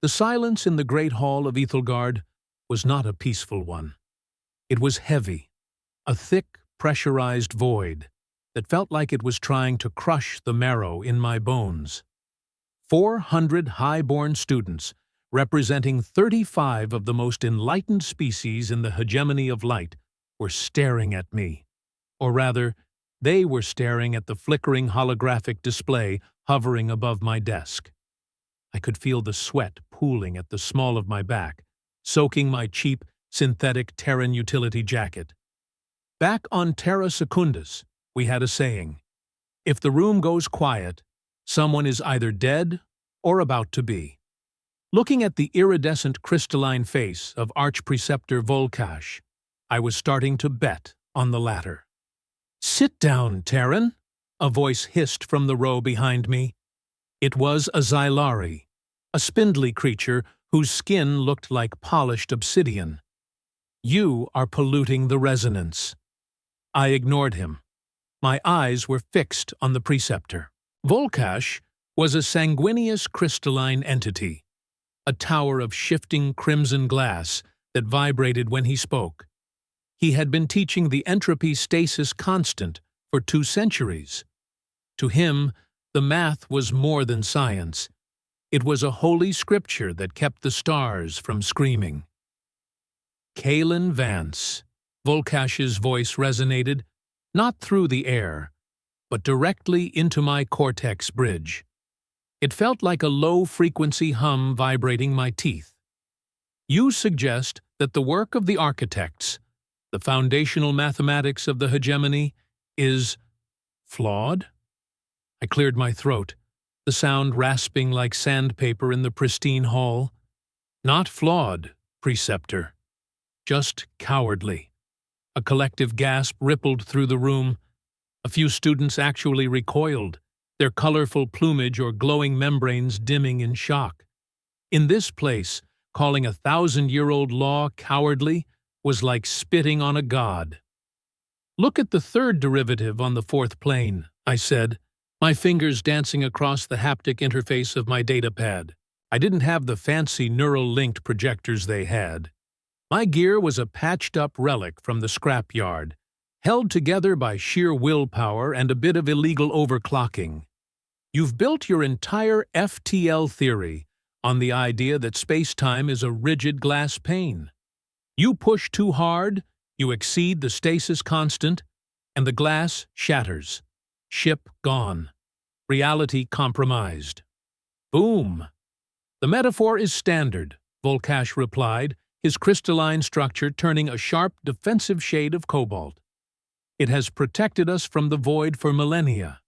The silence in the great hall of Ethelgard was not a peaceful one. It was heavy, a thick, pressurized void that felt like it was trying to crush the marrow in my bones. 400 high-born students, representing 35 of the most enlightened species in the hegemony of light, were staring at me. Or rather, they were staring at the flickering holographic display hovering above my desk. I could feel the sweat pooling at the small of my back, soaking my cheap, synthetic Terran utility jacket. Back on Terra Secundus, we had a saying: if the room goes quiet, someone is either dead or about to be. Looking at the iridescent crystalline face of Archpreceptor Volkash, I was starting to bet on the latter. "Sit down, Terran," a voice hissed from the row behind me. It was a Xylari, a spindly creature whose skin looked like polished obsidian. "You are polluting the resonance." I ignored him. My eyes were fixed on the preceptor. Volkash was a sanguineous crystalline entity, a tower of shifting crimson glass that vibrated when he spoke. He had been teaching the entropy stasis constant for 2 centuries. To him, the math was more than science. It was a holy scripture that kept the stars from screaming. Kalen Vance, Volkash's voice resonated, not through the air, but directly into my cortex bridge. It felt like a low-frequency hum vibrating my teeth. "You suggest that the work of the architects, the foundational mathematics of the hegemony, is flawed?" I cleared my throat, the sound rasping like sandpaper in the pristine hall. "Not flawed, preceptor. Just cowardly." A collective gasp rippled through the room. A few students actually recoiled, their colorful plumage or glowing membranes dimming in shock. In this place, calling a 1,000-year-old law cowardly was like spitting on a god. "Look at the third derivative on the 4th plane," I said, my fingers dancing across the haptic interface of my datapad. I didn't have the fancy neural-linked projectors they had. My gear was a patched-up relic from the scrapyard, held together by sheer willpower and a bit of illegal overclocking. "You've built your entire FTL theory on the idea that space-time is a rigid glass pane. You push too hard, you exceed the stasis constant, and the glass shatters. Ship gone. Reality compromised." "Boom." "The metaphor is standard," Volkash replied, his crystalline structure turning a sharp defensive shade of cobalt. "It has protected us from the void for millennia."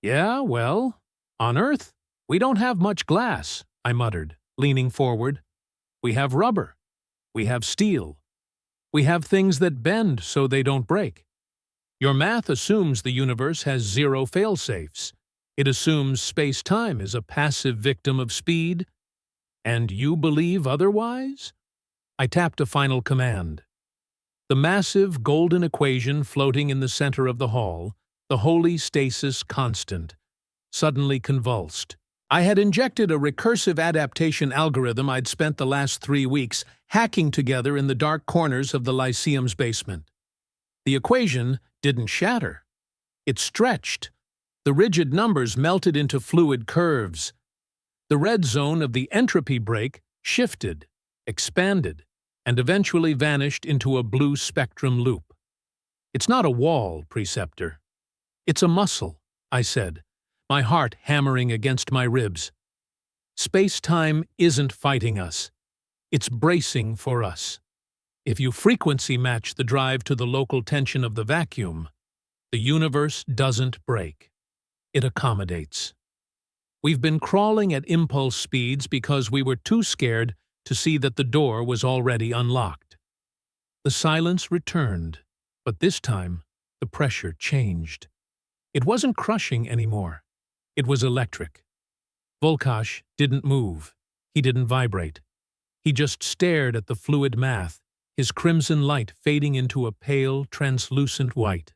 "Yeah, well, on Earth, we don't have much glass," I muttered, leaning forward. "We have rubber. We have steel. We have things that bend so they don't break. Your math assumes the universe has 0 fail-safes. It assumes space-time is a passive victim of speed. And you believe otherwise?" I tapped a final command. The massive golden equation floating in the center of the hall, the holy stasis constant, suddenly convulsed. I had injected a recursive adaptation algorithm I'd spent the last 3 weeks hacking together in the dark corners of the Lyceum's basement. The equation didn't shatter. It stretched. The rigid numbers melted into fluid curves. The red zone of the entropy break shifted, expanded, and eventually vanished into a blue spectrum loop. "It's not a wall, preceptor. It's a muscle," I said, my heart hammering against my ribs. "Space-time isn't fighting us. It's bracing for us. If you frequency match the drive to the local tension of the vacuum, the universe doesn't break. It accommodates. We've been crawling at impulse speeds because we were too scared to see that the door was already unlocked." The silence returned, but this time the pressure changed. It wasn't crushing anymore. It was electric. Volkash didn't move. He didn't vibrate. He just stared at the fluid math, his crimson light fading into a pale, translucent white.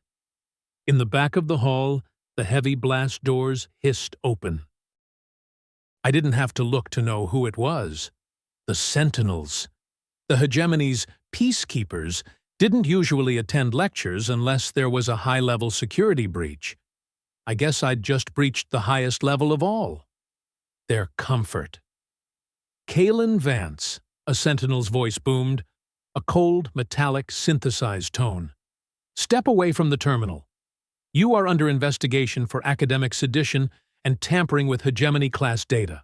In the back of the hall, the heavy blast doors hissed open. I didn't have to look to know who it was. The Sentinels. The hegemony's peacekeepers didn't usually attend lectures unless there was a high-level security breach. I guess I'd just breached the highest level of all. Their comfort. Kalen Vance, a Sentinel's voice boomed, a cold, metallic, synthesized tone. Step away from the terminal. You are under investigation for academic sedition and tampering with hegemony-class data.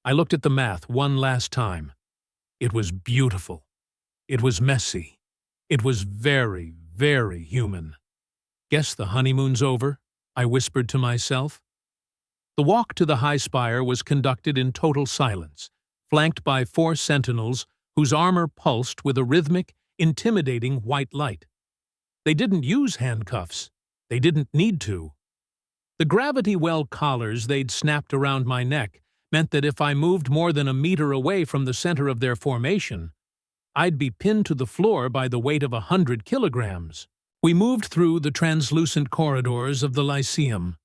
I looked at the math one last time. It was beautiful. It was messy. It was very, very human. Guess the honeymoon's over, I whispered to myself. The walk to the high spire was conducted in total silence, flanked by 4 sentinels whose armor pulsed with a rhythmic, intimidating white light. They didn't use handcuffs. They didn't need to. The gravity well collars they'd snapped around my neck meant that if I moved more than a meter away from the center of their formation, I'd be pinned to the floor by the weight of 100 kilograms. We moved through the translucent corridors of the Lyceum.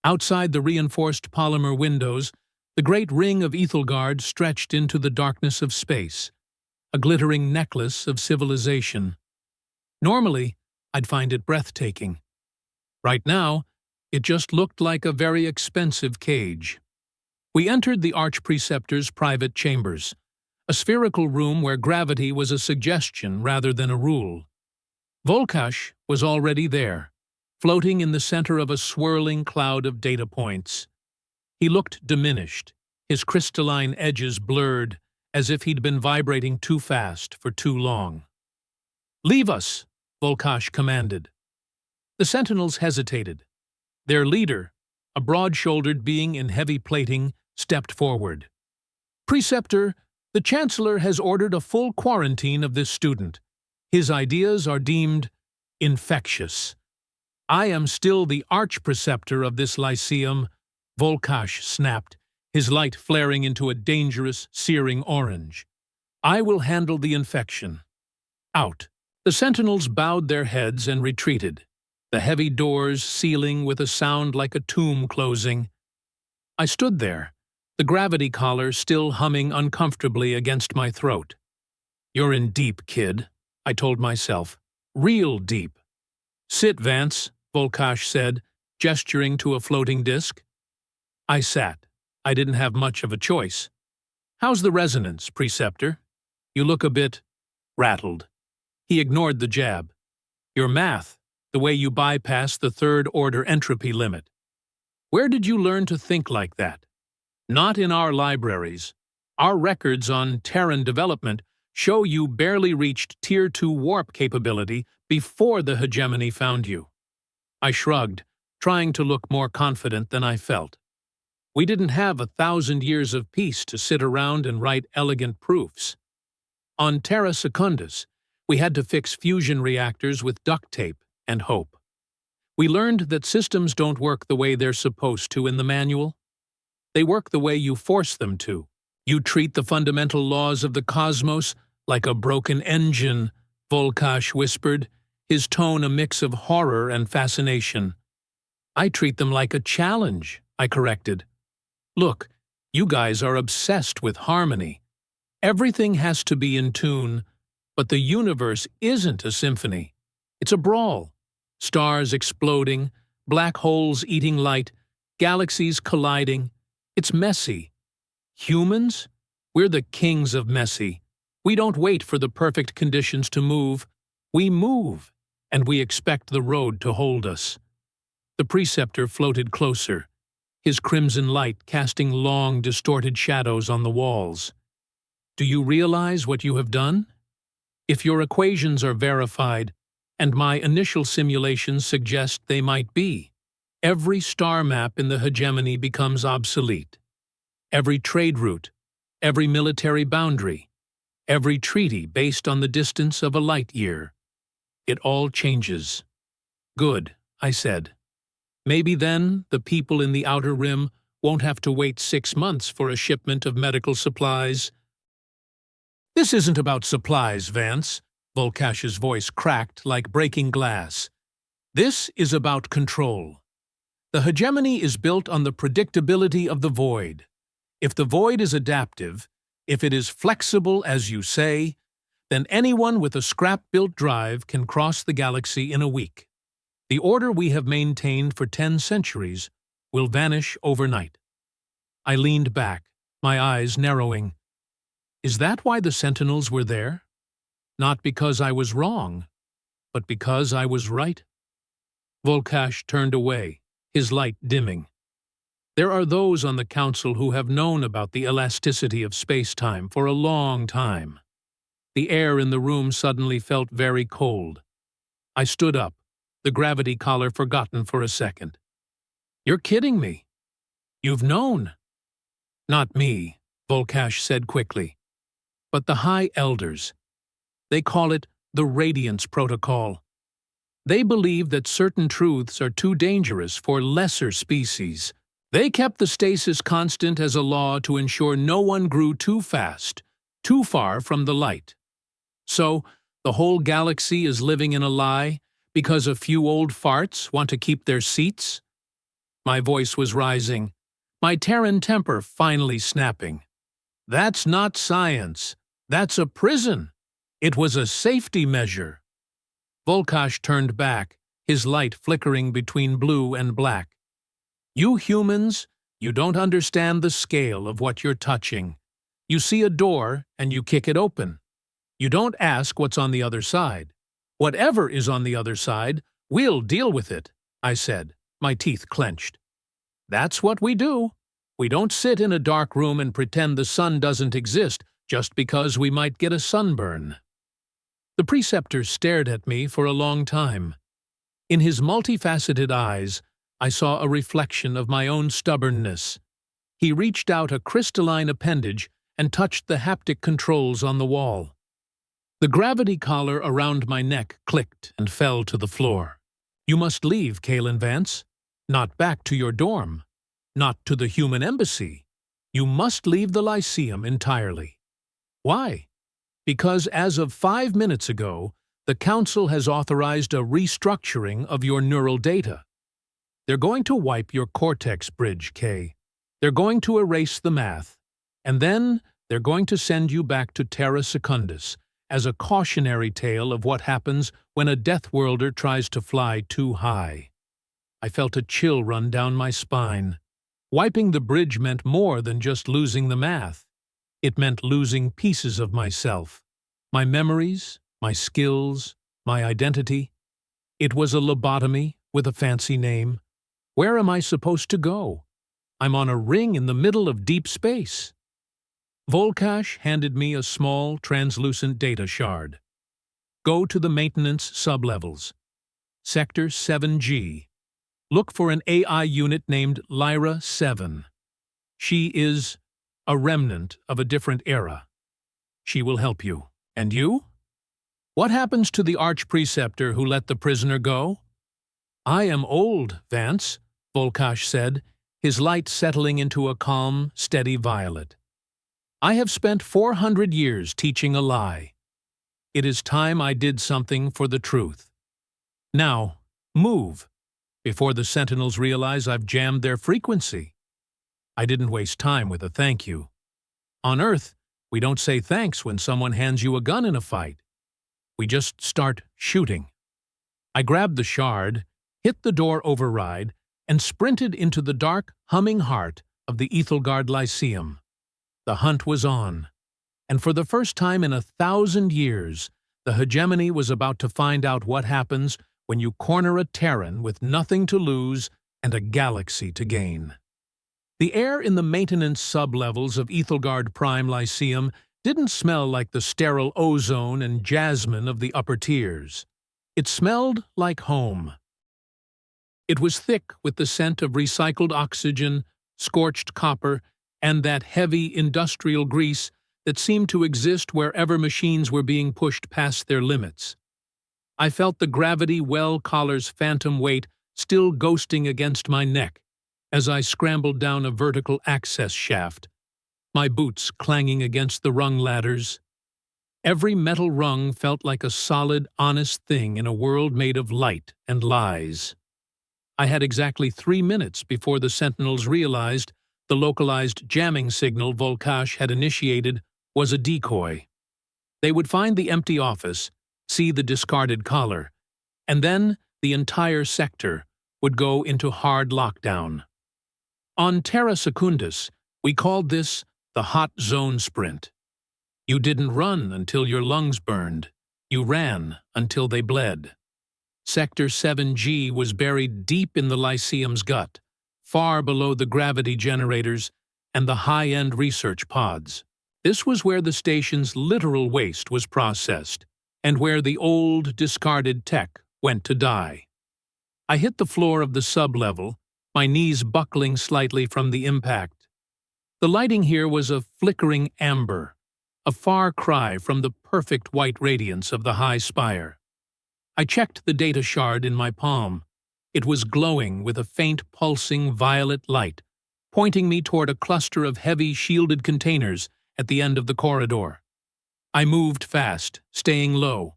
Outside the reinforced polymer windows, the great ring of Ethelgard stretched into the darkness of space, a glittering necklace of civilization. Normally, I'd find it breathtaking. Right now, it just looked like a very expensive cage. We entered the Archpreceptor's private chambers, a spherical room where gravity was a suggestion rather than a rule. Volkash was already there, floating in the center of a swirling cloud of data points. He looked diminished, his crystalline edges blurred, as if he'd been vibrating too fast for too long. "Leave us," Volkash commanded. The sentinels hesitated. Their leader, a broad-shouldered being in heavy plating, stepped forward. "Preceptor, the Chancellor has ordered a full quarantine of this student. His ideas are deemed infectious. I am still the Archpreceptor of this Lyceum," Volkash snapped, his light flaring into a dangerous, searing orange. "I will handle the infection. Out." The sentinels bowed their heads and retreated, the heavy doors sealing with a sound like a tomb closing. I stood there, the gravity collar still humming uncomfortably against my throat. "You're in deep, kid," I told myself. "Real deep." "Sit, Vance," Volkash said, gesturing to a floating disc. I sat. I didn't have much of a choice. "How's the resonance, Preceptor? You look a bit rattled." He ignored the jab. "Your math, the way you bypass the third-order entropy limit. Where did you learn to think like that? Not in our libraries. Our records on Terran development show you barely reached Tier 2 warp capability before the hegemony found you." I shrugged, trying to look more confident than I felt. We didn't have 1,000 years of peace to sit around and write elegant proofs. On Terra Secundus, we had to fix fusion reactors with duct tape and hope. We learned that systems don't work the way they're supposed to in the manual. They work the way you force them to. You treat the fundamental laws of the cosmos like a broken engine, Volkash whispered, his tone a mix of horror and fascination. "I treat them like a challenge," I corrected. "Look, you guys are obsessed with harmony. Everything has to be in tune, but the universe isn't a symphony. It's a brawl. Stars exploding, black holes eating light, galaxies colliding. It's messy. Humans? We're the kings of messy. We don't wait for the perfect conditions to move. We move, and we expect the road to hold us." The preceptor floated closer, his crimson light casting long, distorted shadows on the walls. "Do you realize what you have done? If your equations are verified, and my initial simulations suggest they might be, every star map in the hegemony becomes obsolete. Every trade route, every military boundary, every treaty based on the distance of a light year. It all changes." "Good," I said. "Maybe then the people in the Outer Rim won't have to wait 6 months for a shipment of medical supplies." "This isn't about supplies, Vance," Volkash's voice cracked like breaking glass. "This is about control. The hegemony is built on the predictability of the void. If the void is adaptive, if it is flexible as you say, then anyone with a scrap-built drive can cross the galaxy in a week. The order we have maintained for 10 centuries will vanish overnight. I leaned back, my eyes narrowing. Is that why the Sentinels were there? Not because I was wrong, but because I was right? Volkash turned away, his light dimming. There are those on the Council who have known about the elasticity of space-time for a long time. The air in the room suddenly felt very cold. I stood up, the gravity collar forgotten for a second. You're kidding me. You've known. Not me, Volkash said quickly, but the High Elders. They call it the Radiance Protocol. They believe that certain truths are too dangerous for lesser species. They kept the stasis constant as a law to ensure no one grew too fast, too far from the light. So, the whole galaxy is living in a lie because a few old farts want to keep their seats? My voice was rising, my Terran temper finally snapping. That's not science. That's a prison. It was a safety measure. Volkash turned back, his light flickering between blue and black. You humans, you don't understand the scale of what you're touching. You see a door and you kick it open. You don't ask what's on the other side. Whatever is on the other side, we'll deal with it, I said, my teeth clenched. That's what we do. We don't sit in a dark room and pretend the sun doesn't exist just because we might get a sunburn. The preceptor stared at me for a long time. In his multifaceted eyes, I saw a reflection of my own stubbornness. He reached out a crystalline appendage and touched the haptic controls on the wall. The gravity collar around my neck clicked and fell to the floor. You must leave, Kalen Vance. Not back to your dorm. Not to the human embassy. You must leave the Lyceum entirely. Why? Because as of 5 minutes ago, the Council has authorized a restructuring of your neural data. They're going to wipe your cortex bridge, Kay. They're going to erase the math. And then they're going to send you back to Terra Secundus as a cautionary tale of what happens when a Deathworlder tries to fly too high. I felt a chill run down my spine. Wiping the bridge meant more than just losing the math. It meant losing pieces of myself. My memories, my skills, my identity. It was a lobotomy with a fancy name. Where am I supposed to go? I'm on a ring in the middle of deep space. Volkash handed me a small, translucent data shard. Go to the maintenance sublevels. Sector 7G. Look for an AI unit named Lyra 7. She is a remnant of a different era. She will help you. And you? What happens to the Arch-Preceptor who let the prisoner go? I am old, Vance, Volkash said, his light settling into a calm, steady violet. I have spent 400 years teaching a lie. It is time I did something for the truth. Now, move, before the Sentinels realize I've jammed their frequency. I didn't waste time with a thank you. On Earth, we don't say thanks when someone hands you a gun in a fight. We just start shooting. I grabbed the shard, hit the door override, and sprinted into the dark, humming heart of the Ethelgard Lyceum. The hunt was on, and for the first time in 1,000 years, the hegemony was about to find out what happens when you corner a Terran with nothing to lose and a galaxy to gain. The air in the maintenance sublevels of Ethelgard Prime Lyceum didn't smell like the sterile ozone and jasmine of the upper tiers. It smelled like home. It was thick with the scent of recycled oxygen, scorched copper, and that heavy industrial grease that seemed to exist wherever machines were being pushed past their limits. I felt the gravity well collar's phantom weight still ghosting against my neck as I scrambled down a vertical access shaft, my boots clanging against the rung ladders. Every metal rung felt like a solid, honest thing in a world made of light and lies. I had exactly 3 minutes before the Sentinels realized The localized jamming signal Volkash had initiated was a decoy. They would find the empty office, see the discarded collar, and then the entire sector would go into hard lockdown. On Terra Secundus, we called this the hot zone sprint. You didn't run until your lungs burned. You ran until they bled. Sector 7G was buried deep in the Lyceum's gut, far below the gravity generators and the high-end research pods. This was where the station's literal waste was processed, and where the old, discarded tech went to die. I hit the floor of the sub-level, my knees buckling slightly from the impact. The lighting here was a flickering amber, a far cry from the perfect white radiance of the high spire. I checked the data shard in my palm. It was glowing with a faint pulsing violet light, pointing me toward a cluster of heavy shielded containers at the end of the corridor. I moved fast, staying low.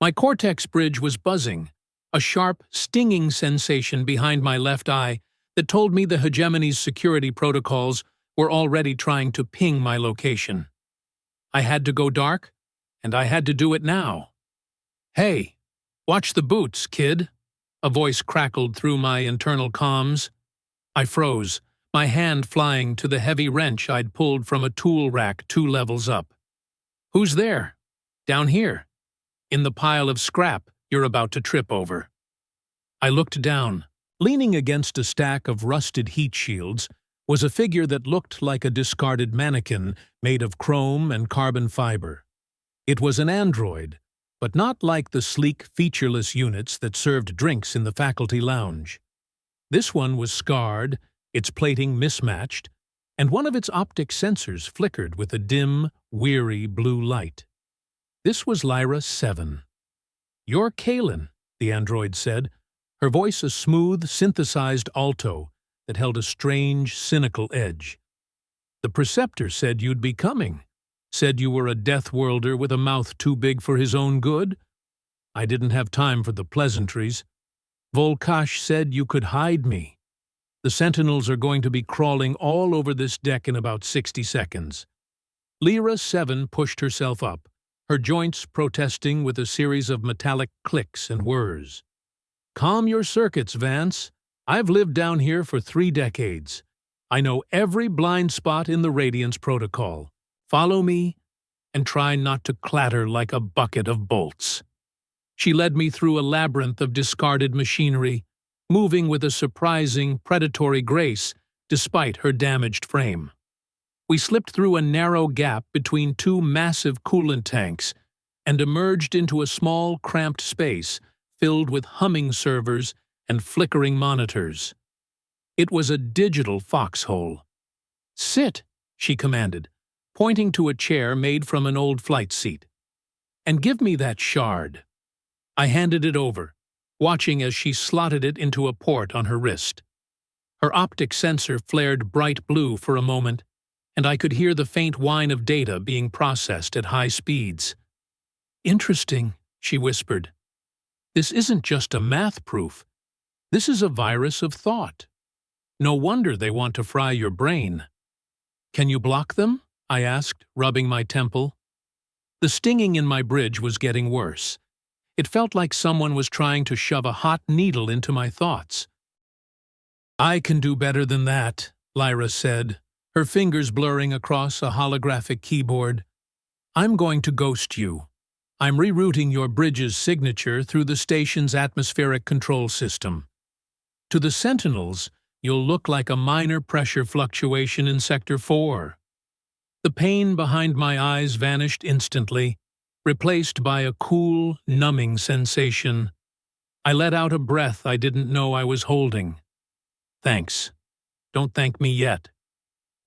My cortex bridge was buzzing, a sharp, stinging sensation behind my left eye that told me the hegemony's security protocols were already trying to ping my location. I had to go dark, and I had to do it now. "Hey, watch the boots, kid," a voice crackled through my internal comms. I froze, my hand flying to the heavy wrench I'd pulled from a tool rack 2 levels up. "Who's there?" "Down here. In the pile of scrap you're about to trip over." I looked down. Leaning against a stack of rusted heat shields was a figure that looked like a discarded mannequin made of chrome and carbon fiber. It was an android, but not like the sleek, featureless units that served drinks in the faculty lounge. This one was scarred, its plating mismatched, and one of its optic sensors flickered with a dim, weary blue light. This was Lyra 7. "You're Kalen," the android said, her voice a smooth, synthesized alto that held a strange, cynical edge. "The preceptor said you'd be coming. Said you were a death worlder with a mouth too big for his own good. I didn't have time for the pleasantries. Volkash said you could hide me. The sentinels are going to be crawling all over this deck in about 60 seconds. Lyra 7 pushed herself up, her joints protesting with a series of metallic clicks and whirs. "Calm your circuits, Vance. I've lived down here for 3 decades. I know every blind spot in the Radiance protocol. Follow me, and try not to clatter like a bucket of bolts." She led me through a labyrinth of discarded machinery, moving with a surprising, predatory grace despite her damaged frame. We slipped through a narrow gap between 2 massive coolant tanks and emerged into a small, cramped space filled with humming servers and flickering monitors. It was a digital foxhole. "Sit," she commanded, pointing to a chair made from an old flight seat. "And give me that shard." I handed it over, watching as she slotted it into a port on her wrist. Her optic sensor flared bright blue for a moment, and I could hear the faint whine of data being processed at high speeds. "Interesting," she whispered. "This isn't just a math proof. This is a virus of thought. No wonder they want to fry your brain." "Can you block them?" I asked, rubbing my temple. The stinging in my bridge was getting worse. It felt like someone was trying to shove a hot needle into my thoughts. "I can do better than that," Lyra said, her fingers blurring across a holographic keyboard. "I'm going to ghost you. I'm rerouting your bridge's signature through the station's atmospheric control system. To the Sentinels, you'll look like a minor pressure fluctuation in Sector 4. The pain behind my eyes vanished instantly, replaced by a cool, numbing sensation. I let out a breath I didn't know I was holding. "Thanks. Don't thank me yet.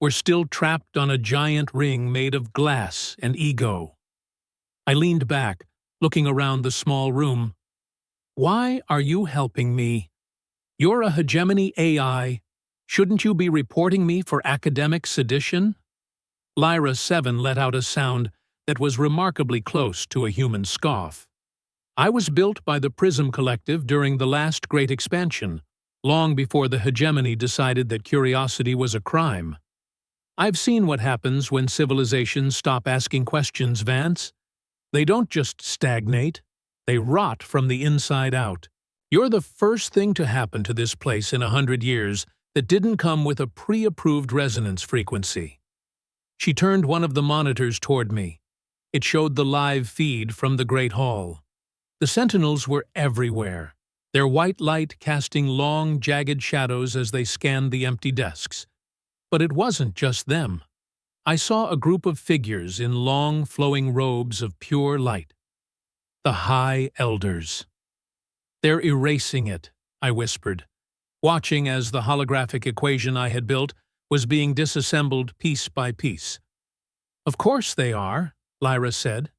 We're still trapped on a giant ring made of glass and ego." I leaned back, looking around the small room. "Why are you helping me? You're a hegemony AI. Shouldn't you be reporting me for academic sedition?" Lyra 7 let out a sound that was remarkably close to a human scoff. "I was built by the Prism Collective during the last Great Expansion, long before the hegemony decided that curiosity was a crime. I've seen what happens when civilizations stop asking questions, Vance. They don't just stagnate, they rot from the inside out. You're the first thing to happen to this place in 100 years that didn't come with a pre-approved resonance frequency. She turned one of the monitors toward me. It showed the live feed from the Great Hall. The sentinels were everywhere, their white light casting long, jagged shadows as they scanned the empty desks. But it wasn't just them. I saw a group of figures in long, flowing robes of pure light. The High Elders. "They're erasing it," I whispered, watching as the holographic equation I had built was being disassembled piece by piece. "Of course they are," Lyra said.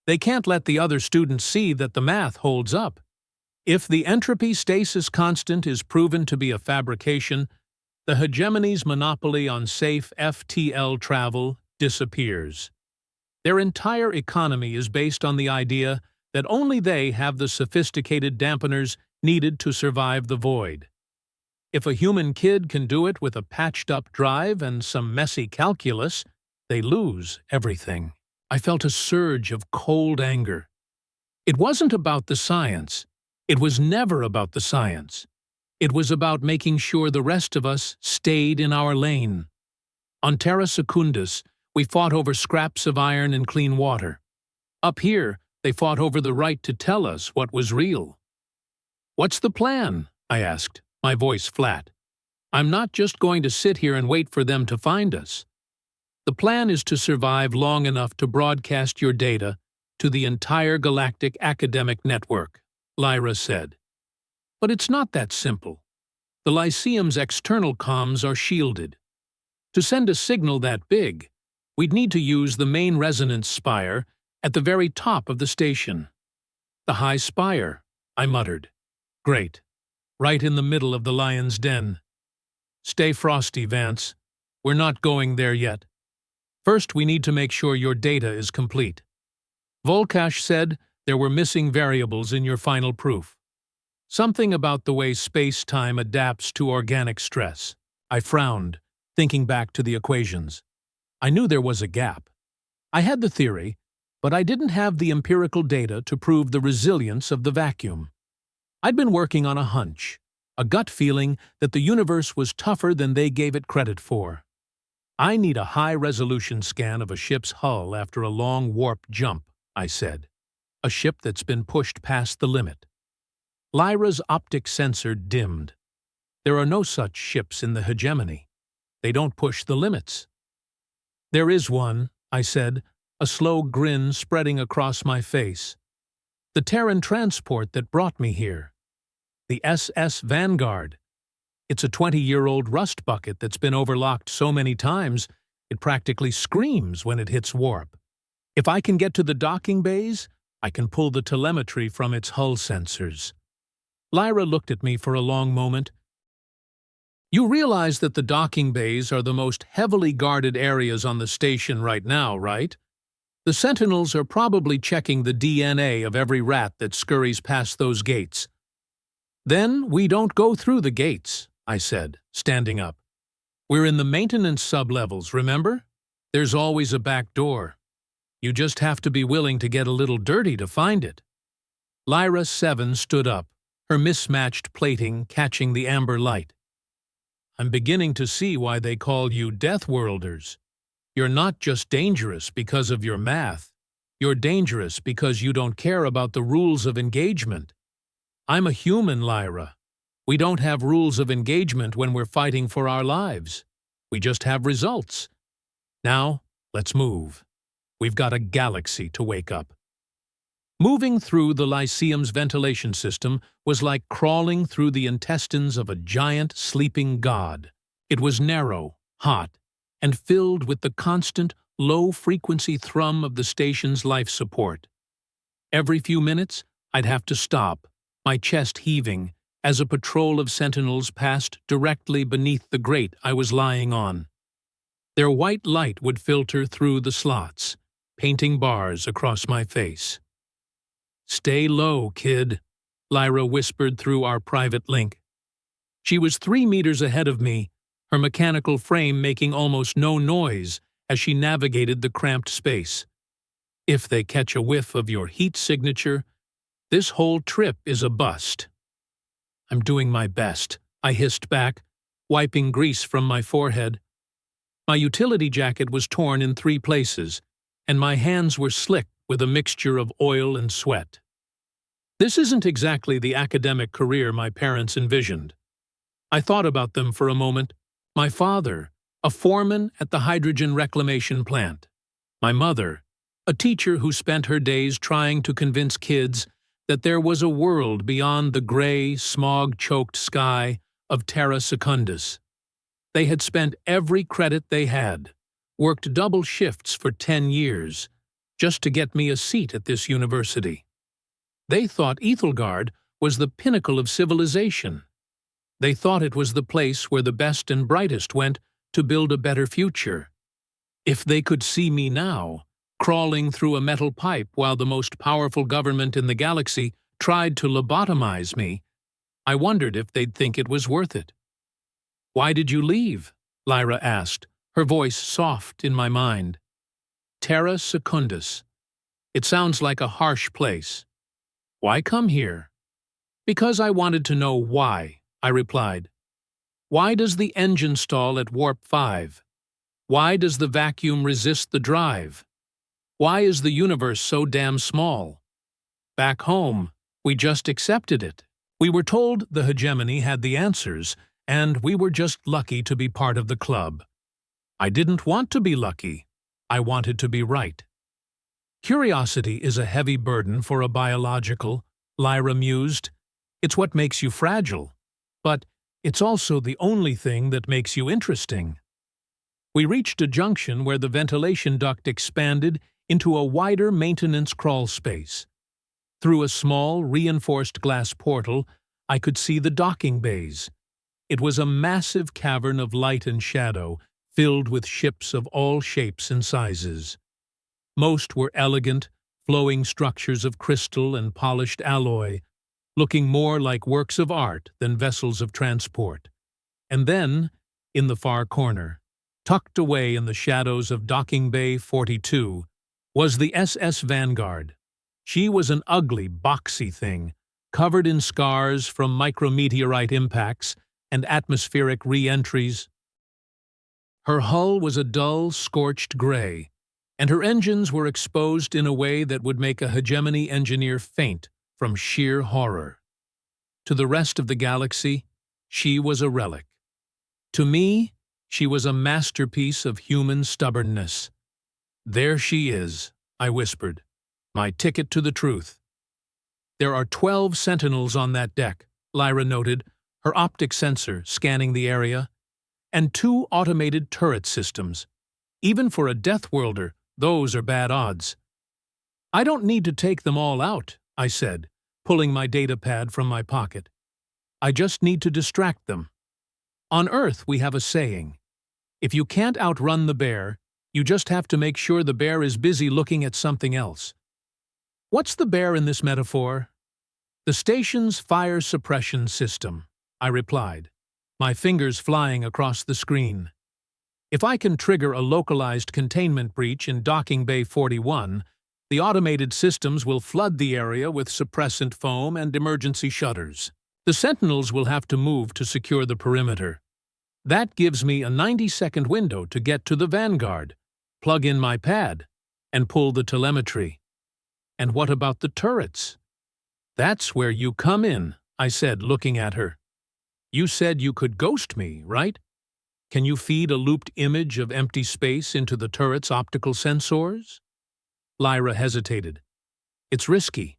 "They can't let the other students see that the math holds up. If the entropy stasis constant is proven to be a fabrication, the hegemony's monopoly on safe FTL travel disappears. Their entire economy is based on the idea that only they have the sophisticated dampeners needed to survive the void. If a human kid can do it with a patched-up drive and some messy calculus, they lose everything." I felt a surge of cold anger. It wasn't about the science. It was never about the science. It was about making sure the rest of us stayed in our lane. On Terra Secundus, we fought over scraps of iron and clean water. Up here, they fought over the right to tell us what was real. "What's the plan?" I asked, my voice flat. "I'm not just going to sit here and wait for them to find us." "The plan is to survive long enough to broadcast your data to the entire galactic academic network," Lyra said. "But it's not that simple. The Lyceum's external comms are shielded. To send a signal that big, we'd need to use the main resonance spire at the very top of the station." "The high spire," I muttered. "Great. Right in the middle of the lion's den." "Stay frosty, Vance. We're not going there yet. First, we need to make sure your data is complete. Volkash said there were missing variables in your final proof. Something about the way space-time adapts to organic stress." I frowned, thinking back to the equations. I knew there was a gap. I had the theory, but I didn't have the empirical data to prove the resilience of the vacuum. I'd been working on a hunch, a gut feeling that the universe was tougher than they gave it credit for. "I need a high-resolution scan of a ship's hull after a long warp jump," I said. "A ship that's been pushed past the limit." Lyra's optic sensor dimmed. "There are no such ships in the hegemony. They don't push the limits." "There is one," I said, a slow grin spreading across my face. "The Terran transport that brought me here. The SS Vanguard. It's a 20-year-old rust bucket that's been overlocked so many times it practically screams when it hits warp. If I can get to the docking bays, I can pull the telemetry from its hull sensors." Lyra looked at me for a long moment. "You realize that the docking bays are the most heavily guarded areas on the station right now, right? The sentinels are probably checking the DNA of every rat that scurries past those gates." "Then we don't go through the gates," I said, standing up. "We're in the maintenance sublevels, remember? There's always a back door. You just have to be willing to get a little dirty to find it." Lyra 7 stood up, her mismatched plating catching the amber light. "I'm beginning to see why they call you Death Worlders. You're not just dangerous because of your math. You're dangerous because you don't care about the rules of engagement. I'm a human, Lyra. We don't have rules of engagement when we're fighting for our lives. We just have results. Now, let's move. We've got a galaxy to wake up." Moving through the Lyceum's ventilation system was like crawling through the intestines of a giant sleeping god. It was narrow, hot, and filled with the constant, low-frequency thrum of the station's life support. Every few minutes, I'd have to stop, my chest heaving, as a patrol of sentinels passed directly beneath the grate I was lying on. Their white light would filter through the slots, painting bars across my face. "Stay low, kid," Lyra whispered through our private link. She was 3 meters ahead of me, her mechanical frame making almost no noise as she navigated the cramped space. If they catch a whiff of your heat signature, this whole trip is a bust. I'm doing my best, I hissed back, wiping grease from my forehead. My utility jacket was torn in 3 places, and my hands were slick with a mixture of oil and sweat. This isn't exactly the academic career my parents envisioned. I thought about them for a moment. My father, a foreman at the hydrogen reclamation plant. My mother, a teacher who spent her days trying to convince kids that there was a world beyond the gray, smog-choked sky of Terra Secundus. They had spent every credit they had, worked double shifts for 10 years, just to get me a seat at this university. They thought Ethelgard was the pinnacle of civilization. They thought it was the place where the best and brightest went to build a better future. If they could see me now, crawling through a metal pipe while the most powerful government in the galaxy tried to lobotomize me, I wondered if they'd think it was worth it. "Why did you leave?" Lyra asked, her voice soft in my mind. "Terra Secundus. It sounds like a harsh place. Why come here?" "Because I wanted to know why," I replied. "Why does the engine stall at warp 5? Why does the vacuum resist the drive? Why is the universe so damn small? Back home, we just accepted it. We were told the hegemony had the answers, and we were just lucky to be part of the club. I didn't want to be lucky. I wanted to be right." "Curiosity is a heavy burden for a biological," Lyra mused. "It's what makes you fragile. But it's also the only thing that makes you interesting." We reached a junction where the ventilation duct expanded into a wider maintenance crawl space. Through a small, reinforced glass portal, I could see the docking bays. It was a massive cavern of light and shadow, filled with ships of all shapes and sizes. Most were elegant, flowing structures of crystal and polished alloy, looking more like works of art than vessels of transport. And then, in the far corner, tucked away in the shadows of Docking Bay 42, was the SS Vanguard. She was an ugly, boxy thing, covered in scars from micrometeorite impacts and atmospheric re-entries. Her hull was a dull, scorched gray, and her engines were exposed in a way that would make a hegemony engineer faint from sheer horror. To the rest of the galaxy, she was a relic. To me, she was a masterpiece of human stubbornness. "There she is," I whispered, "my ticket to the truth." "There are 12 sentinels on that deck," Lyra noted, her optic sensor scanning the area, "and 2 automated turret systems. Even for a Death Worlder, those are bad odds." "I don't need to take them all out," I said, pulling my datapad from my pocket. "I just need to distract them. On Earth, we have a saying. If you can't outrun the bear, you just have to make sure the bear is busy looking at something else. What's the bear in this metaphor?" "The station's fire suppression system," I replied, my fingers flying across the screen. "If I can trigger a localized containment breach in Docking Bay 41, the automated systems will flood the area with suppressant foam and emergency shutters. The Sentinels will have to move to secure the perimeter. That gives me a 90-second window to get to the Vanguard, plug in my pad, and pull the telemetry." "And what about the turrets?" "That's where you come in," I said, looking at her. "You said you could ghost me, right? Can you feed a looped image of empty space into the turret's optical sensors?" Lyra hesitated. "It's risky.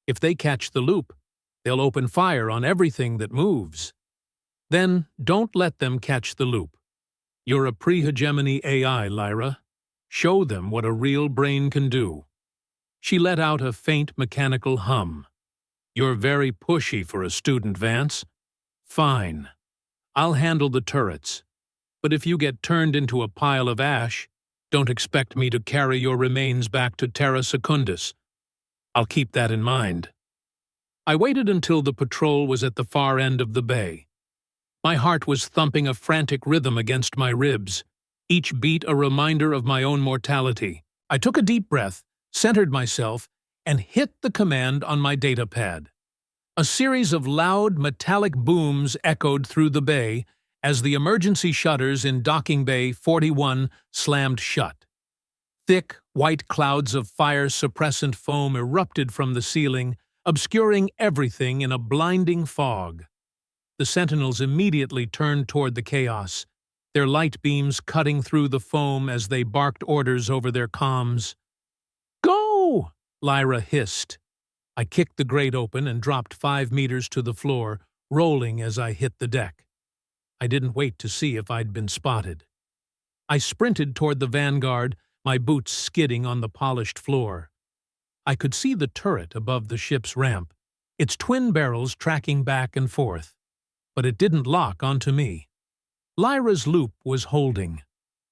If they catch the loop, they'll open fire on everything that moves." "Then don't let them catch the loop. You're a pre-hegemony AI, Lyra. Show them what a real brain can do." She let out a faint mechanical hum. "You're very pushy for a student, Vance. Fine. I'll handle the turrets. But if you get turned into a pile of ash, don't expect me to carry your remains back to Terra Secundus. I'll keep that in mind." I waited until the patrol was at the far end of the bay. My heart was thumping a frantic rhythm against my ribs, each beat a reminder of my own mortality. I took a deep breath, centered myself, and hit the command on my datapad. A series of loud, metallic booms echoed through the bay as the emergency shutters in Docking Bay 41 slammed shut. Thick, white clouds of fire-suppressant foam erupted from the ceiling, obscuring everything in a blinding fog. The sentinels immediately turned toward the chaos, their light beams cutting through the foam as they barked orders over their comms. "Go!" Lyra hissed. I kicked the grate open and dropped 5 meters to the floor, rolling as I hit the deck. I didn't wait to see if I'd been spotted. I sprinted toward the Vanguard, my boots skidding on the polished floor. I could see the turret above the ship's ramp, its twin barrels tracking back and forth. But it didn't lock onto me. Lyra's loop was holding.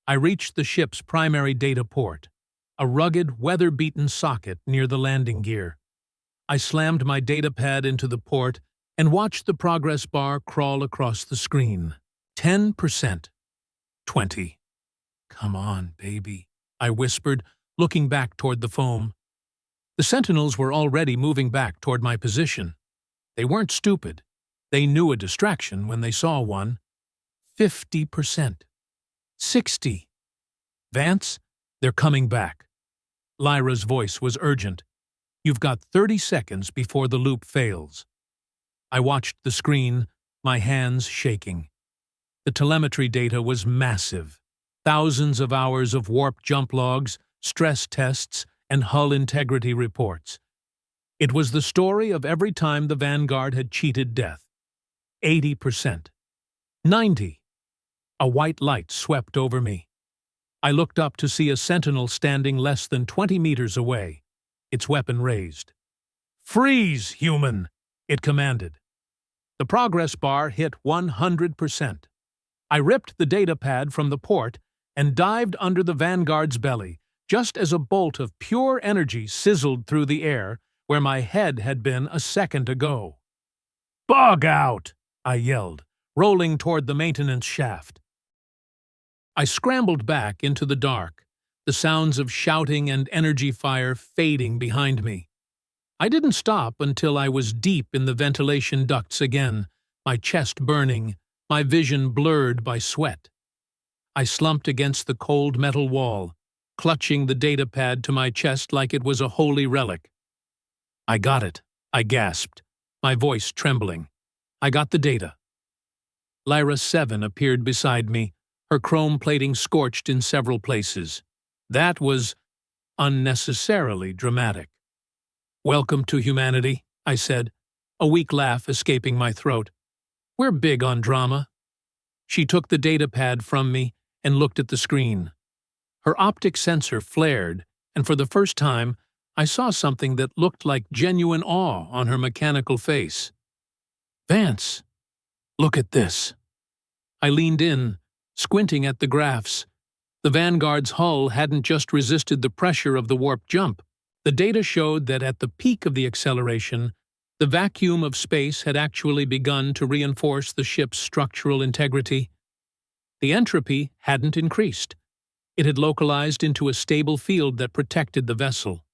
I reached the ship's primary data port, a rugged, weather-beaten socket near the landing gear. I slammed my datapad into the port and watched the progress bar crawl across the screen. 10%. 20. "Come on, baby," I whispered, looking back toward the foam. The sentinels were already moving back toward my position. They weren't stupid. They knew a distraction when they saw one. 50%. 60. "Vance, they're coming back." Lyra's voice was urgent. "You've got 30 seconds before the loop fails." I watched the screen, my hands shaking. The telemetry data was massive. Thousands of hours of warp jump logs, stress tests, and hull integrity reports. It was the story of every time the Vanguard had cheated death. 80%. 90. A white light swept over me. I looked up to see a sentinel standing less than 20 meters away, its weapon raised. "Freeze, human!" it commanded. The progress bar hit 100%. I ripped the datapad from the port and dived under the Vanguard's belly, just as a bolt of pure energy sizzled through the air where my head had been a second ago. "Bug out!" I yelled, rolling toward the maintenance shaft. I scrambled back into the dark, the sounds of shouting and energy fire fading behind me. I didn't stop until I was deep in the ventilation ducts again, my chest burning, my vision blurred by sweat. I slumped against the cold metal wall, clutching the datapad to my chest like it was a holy relic. "I got it," I gasped, my voice trembling. "I got the data." Lyra 7 appeared beside me, her chrome plating scorched in several places. That was unnecessarily dramatic. "Welcome to humanity," I said, a weak laugh escaping my throat. "We're big on drama." She took the datapad from me and looked at the screen. Her optic sensor flared, and for the first time, I saw something that looked like genuine awe on her mechanical face. "Vance, look at this." I leaned in, squinting at the graphs. The Vanguard's hull hadn't just resisted the pressure of the warp jump. The data showed that at the peak of the acceleration, the vacuum of space had actually begun to reinforce the ship's structural integrity. The entropy hadn't increased. It had localized into a stable field that protected the vessel.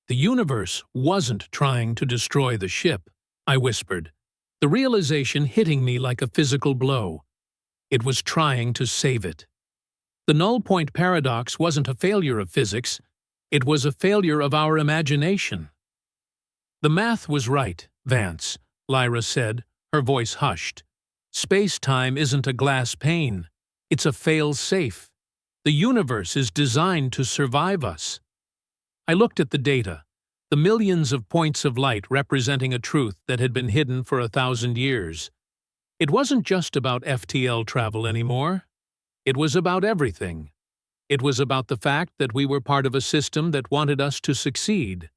"The universe wasn't trying to destroy the ship," I whispered, the realization hitting me like a physical blow. It was trying to save it. The null-point paradox wasn't a failure of physics. It was a failure of our imagination. "The math was right, Vance," Lyra said, her voice hushed. "Space-time isn't a glass pane. It's a fail-safe. The universe is designed to survive us." I looked at the data, the millions of points of light representing a truth that had been hidden for 1,000 years. It wasn't just about FTL travel anymore. It was about everything. It was about the fact that we were part of a system that wanted us to succeed.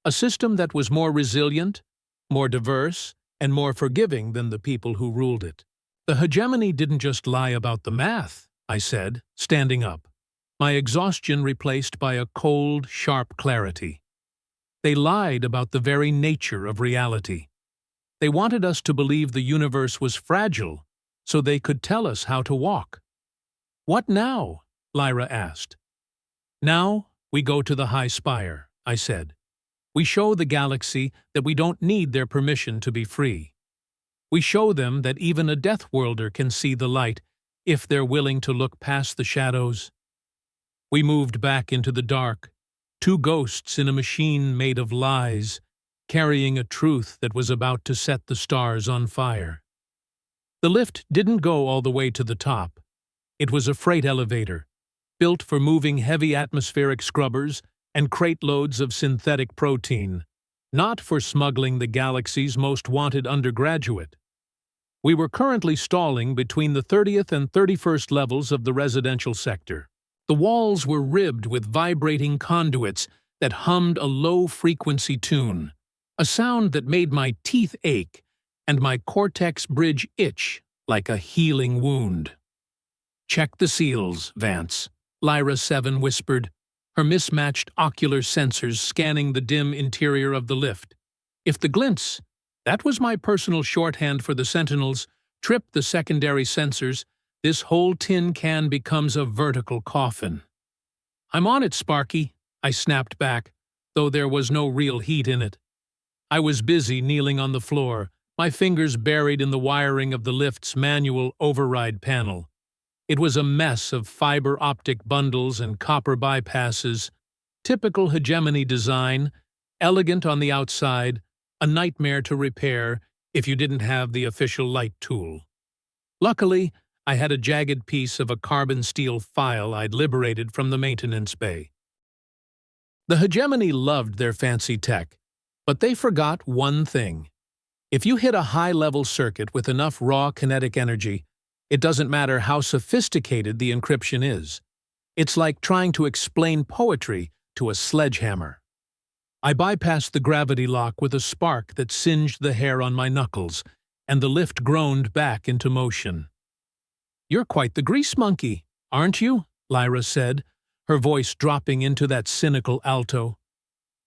A system that was more resilient, more diverse, and more forgiving than the people who ruled it. "The hegemony didn't just lie about the math," I said, standing up, my exhaustion replaced by a cold, sharp clarity. "They lied about the very nature of reality. They wanted us to believe the universe was fragile, so they could tell us how to walk. What now? Lyra asked. Now we go to the high spire, I said. We show the galaxy that we don't need their permission to be free. We show them that even a Death Worlder can see the light if they're willing to look past the shadows. We moved back into the dark, two ghosts in a machine made of lies, carrying a truth that was about to set the stars on fire. The lift didn't go all the way to the top. It was a freight elevator, built for moving heavy atmospheric scrubbers and crate loads of synthetic protein, not for smuggling the galaxy's most wanted undergraduate. We were currently stalling between the 30th and 31st levels of the residential sector. The walls were ribbed with vibrating conduits that hummed a low-frequency tune, a sound that made my teeth ache and my cortex bridge itch like a healing wound. "Check the seals, Vance," Lyra 7 whispered, her mismatched ocular sensors scanning the dim interior of the lift. If the glints, that was my personal shorthand for the Sentinels, trip the secondary sensors, this whole tin can becomes a vertical coffin. "I'm on it, Sparky," I snapped back, though there was no real heat in it. I was busy kneeling on the floor, my fingers buried in the wiring of the lift's manual override panel. It was a mess of fiber optic bundles and copper bypasses, typical hegemony design, elegant on the outside, a nightmare to repair if you didn't have the official light tool. Luckily, I had a jagged piece of a carbon steel file I'd liberated from the maintenance bay. The hegemony loved their fancy tech, but they forgot one thing. If you hit a high-level circuit with enough raw kinetic energy, it doesn't matter how sophisticated the encryption is. It's like trying to explain poetry to a sledgehammer. I bypassed the gravity lock with a spark that singed the hair on my knuckles, and the lift groaned back into motion. "You're quite the grease monkey, aren't you?" Lyra said, her voice dropping into that cynical alto.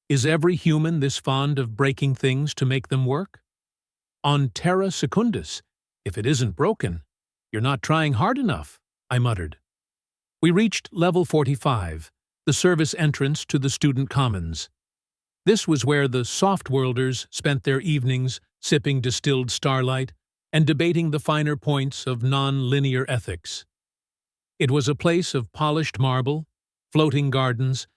"Is every human this fond of breaking things to make them work? On Terra Secundus, if it isn't broken, you're not trying hard enough," I muttered. We reached level 45, the service entrance to the student commons. This was where the soft-worlders spent their evenings sipping distilled starlight and debating the finer points of non-linear ethics. It was a place of polished marble, floating gardens,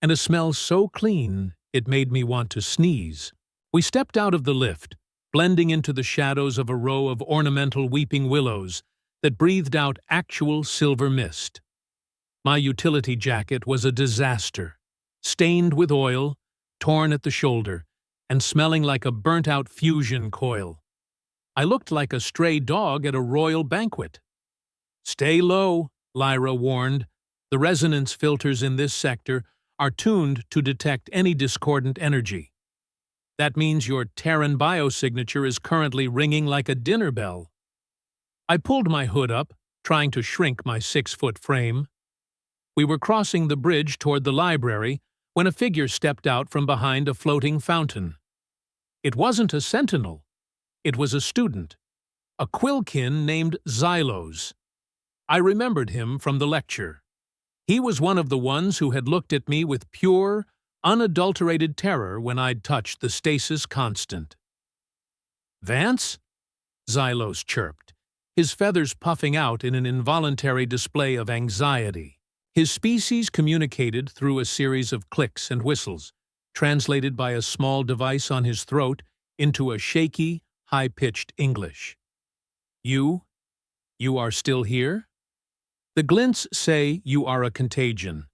and a smell so clean it made me want to sneeze. We stepped out of the lift, blending into the shadows of a row of ornamental weeping willows that breathed out actual silver mist. My utility jacket was a disaster, stained with oil, torn at the shoulder, and smelling like a burnt-out fusion coil. I looked like a stray dog at a royal banquet. "Stay low," Lyra warned. "The resonance filters in this sector are tuned to detect any discordant energy. That means your Terran biosignature is currently ringing like a dinner bell." I pulled my hood up, trying to shrink my 6-foot frame. We were crossing the bridge toward the library when a figure stepped out from behind a floating fountain. It wasn't a sentinel. It was a student, a Quillkin named Xylos. I remembered him from the lecture. He was one of the ones who had looked at me with pure, unadulterated terror when I'd touched the stasis constant. "Vance?" Xylos chirped, his feathers puffing out in an involuntary display of anxiety. His species communicated through a series of clicks and whistles, translated by a small device on his throat into a shaky, high-pitched English. You are still here? The glints say you are a contagion.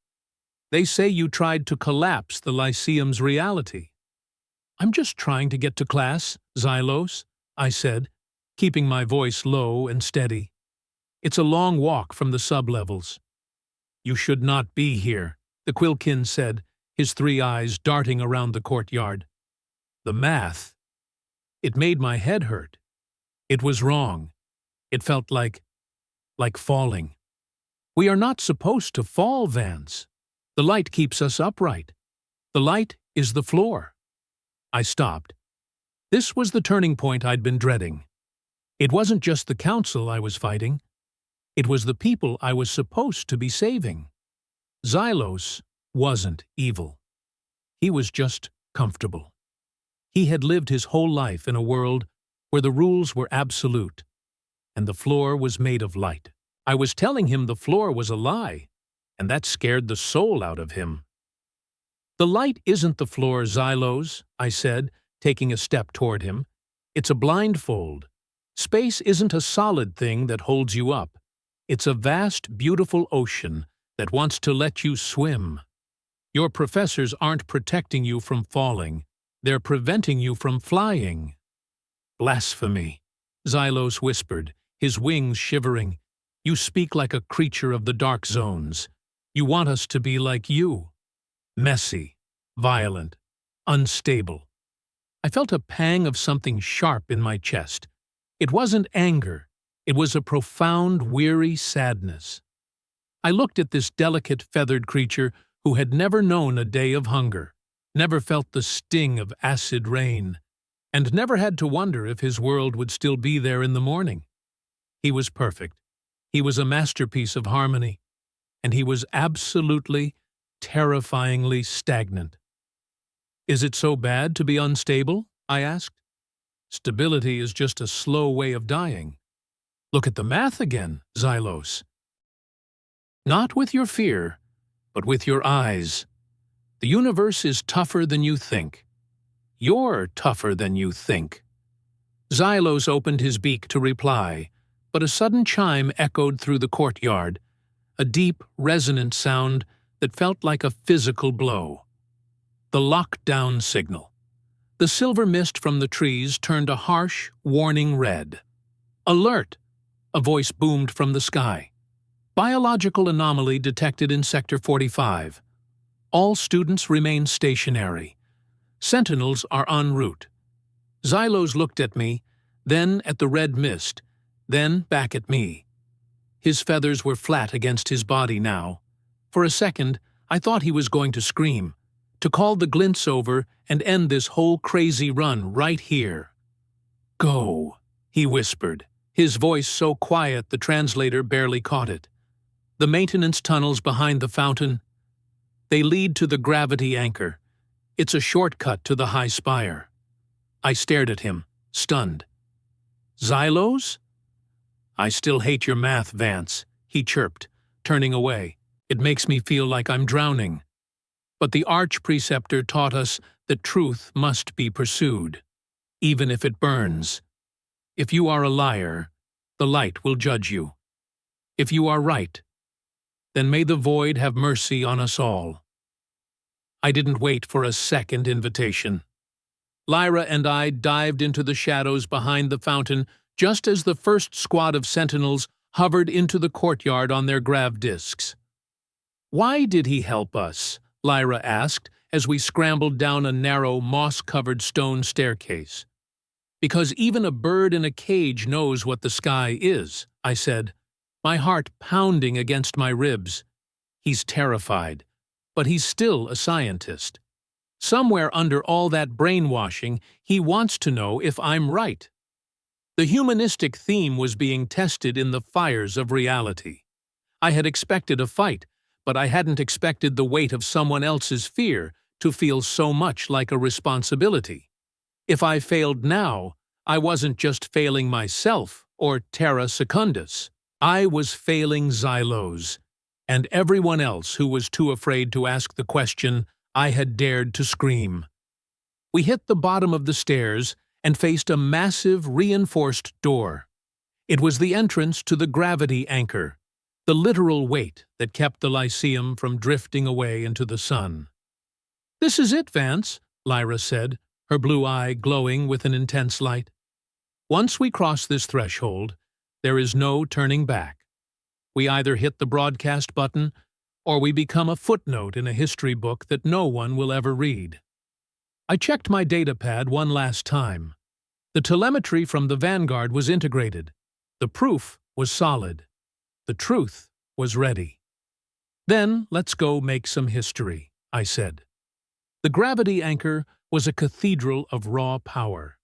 They say you tried to collapse the Lyceum's reality." "I'm just trying to get to class, Xylos," I said, keeping my voice low and steady. "It's a long walk from the sublevels." "You should not be here," the Quillkin said, his 3 eyes darting around the courtyard. "The math. It made my head hurt. It was wrong. It felt like falling." "We are not supposed to fall, Vance. The light keeps us upright. The light is the floor." I stopped. This was the turning point I'd been dreading. It wasn't just the council I was fighting. It was the people I was supposed to be saving. Xylos wasn't evil. He was just comfortable. He had lived his whole life in a world where the rules were absolute, and the floor was made of light. I was telling him the floor was a lie, and that scared the soul out of him. "The light isn't the floor, Xylos," I said, taking a step toward him. "It's a blindfold. Space isn't a solid thing that holds you up. It's a vast, beautiful ocean that wants to let you swim. Your professors aren't protecting you from falling. They're preventing you from flying." "Blasphemy," Xylos whispered, his wings shivering. "You speak like a creature of the dark zones. You want us to be like you. Messy, violent, unstable." I felt a pang of something sharp in my chest. It wasn't anger. It was a profound, weary sadness. I looked at this delicate, feathered creature who had never known a day of hunger, never felt the sting of acid rain, and never had to wonder if his world would still be there in the morning. He was perfect. He was a masterpiece of harmony, and he was absolutely, terrifyingly stagnant. "Is it so bad to be unstable?" I asked. "Stability is just a slow way of dying." "Look at the math again, Xylos." "Not with your fear, but with your eyes. The universe is tougher than you think. You're tougher than you think." Xylos opened his beak to reply, but a sudden chime echoed through the courtyard, a deep, resonant sound that felt like a physical blow. The lockdown signal. The silver mist from the trees turned a harsh, warning red. "Alert!" a voice boomed from the sky. "Biological anomaly detected in Sector 45. All students remain stationary. Sentinels are en route." Xylos looked at me, then at the red mist, then back at me. His feathers were flat against his body now. For a second, I thought he was going to scream, to call the glints over and end this whole crazy run right here. "Go," he whispered, his voice so quiet the translator barely caught it. "The maintenance tunnels behind the fountain. They lead to the gravity anchor. It's a shortcut to the high spire." I stared at him, stunned. "Xylos?" "I still hate your math, Vance," he chirped, turning away. "It makes me feel like I'm drowning. But the arch-preceptor taught us that truth must be pursued, even if it burns. If you are a liar, the light will judge you. If you are right, then may the void have mercy on us all." I didn't wait for a second invitation. Lyra and I dived into the shadows behind the fountain just as the first squad of sentinels hovered into the courtyard on their grav discs. "Why did he help us?" Lyra asked as we scrambled down a narrow, moss-covered stone staircase. "Because even a bird in a cage knows what the sky is," I said, my heart pounding against my ribs. "He's terrified, but he's still a scientist. Somewhere under all that brainwashing, he wants to know if I'm right." The humanistic theme was being tested in the fires of reality. I had expected a fight, but I hadn't expected the weight of someone else's fear to feel so much like a responsibility. If I failed now, I wasn't just failing myself or Terra Secundus. I was failing Xylos, and everyone else who was too afraid to ask the question I had dared to scream. We hit the bottom of the stairs and faced a massive, reinforced door. It was the entrance to the gravity anchor, the literal weight that kept the Lyceum from drifting away into the sun. "This is it, Vance," Lyra said, her blue eye glowing with an intense light. "Once we cross this threshold, there is no turning back. We either hit the broadcast button, or we become a footnote in a history book that no one will ever read." I checked my datapad one last time. The telemetry from the Vanguard was integrated. The proof was solid. The truth was ready. "Then let's go make some history," I said. The gravity anchor was a cathedral of raw power.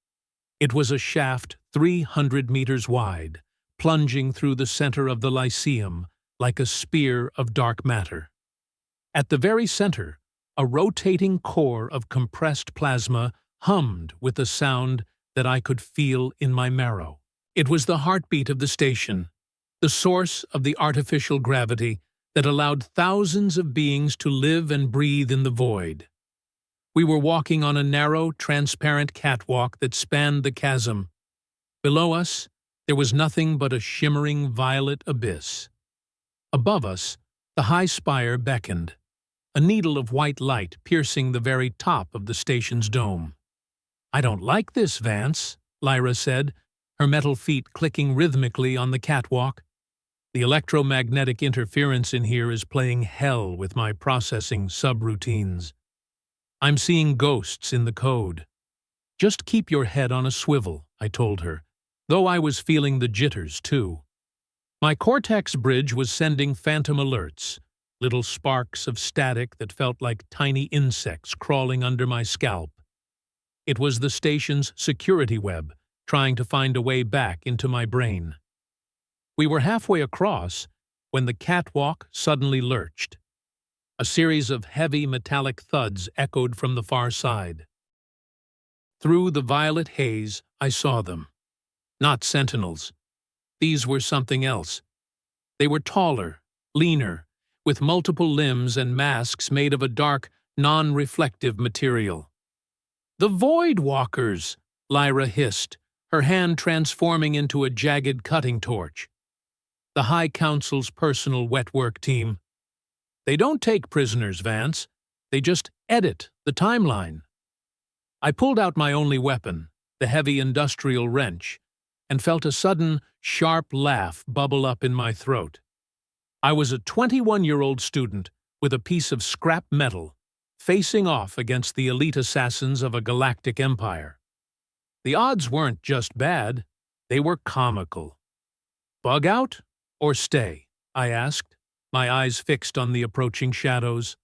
It was a shaft 300 meters wide, plunging through the center of the Lyceum like a spear of dark matter. At the very center, a rotating core of compressed plasma hummed with a sound that I could feel in my marrow. It was the heartbeat of the station, the source of the artificial gravity that allowed thousands of beings to live and breathe in the void. We were walking on a narrow, transparent catwalk that spanned the chasm. Below us, there was nothing but a shimmering violet abyss. Above us, the high spire beckoned, a needle of white light piercing the very top of the station's dome. "I don't like this, Vance," Lyra said, her metal feet clicking rhythmically on the catwalk. "The electromagnetic interference in here is playing hell with my processing subroutines. I'm seeing ghosts in the code." "Just keep your head on a swivel," I told her, though I was feeling the jitters too. My Cortex bridge was sending phantom alerts, little sparks of static that felt like tiny insects crawling under my scalp. It was the station's security web, trying to find a way back into my brain. We were halfway across when the catwalk suddenly lurched. A series of heavy metallic thuds echoed from the far side. Through the violet haze, I saw them. Not sentinels. These were something else. They were taller, leaner, with multiple limbs and masks made of a dark, non-reflective material. "The Void Walkers," Lyra hissed, her hand transforming into a jagged cutting torch. "The High Council's personal wet work team. They don't take prisoners, Vance. They just edit the timeline." I pulled out my only weapon, the heavy industrial wrench, and felt a sudden, sharp laugh bubble up in my throat. I was a 21-year-old student with a piece of scrap metal, facing off against the elite assassins of a galactic empire. The odds weren't just bad, they were comical. "Bug out or stay?" I asked, my eyes fixed on the approaching shadows.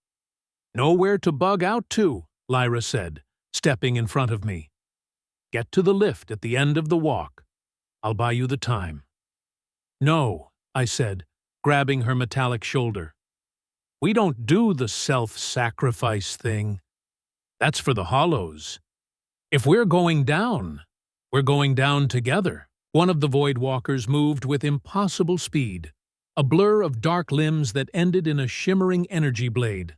"Nowhere to bug out to," Lyra said, stepping in front of me. "Get to the lift at the end of the walk. I'll buy you the time." "No," I said, grabbing her metallic shoulder. "We don't do the self-sacrifice thing. That's for the hollows. If we're going down together." One of the Void Walkers moved with impossible speed, a blur of dark limbs that ended in a shimmering energy blade.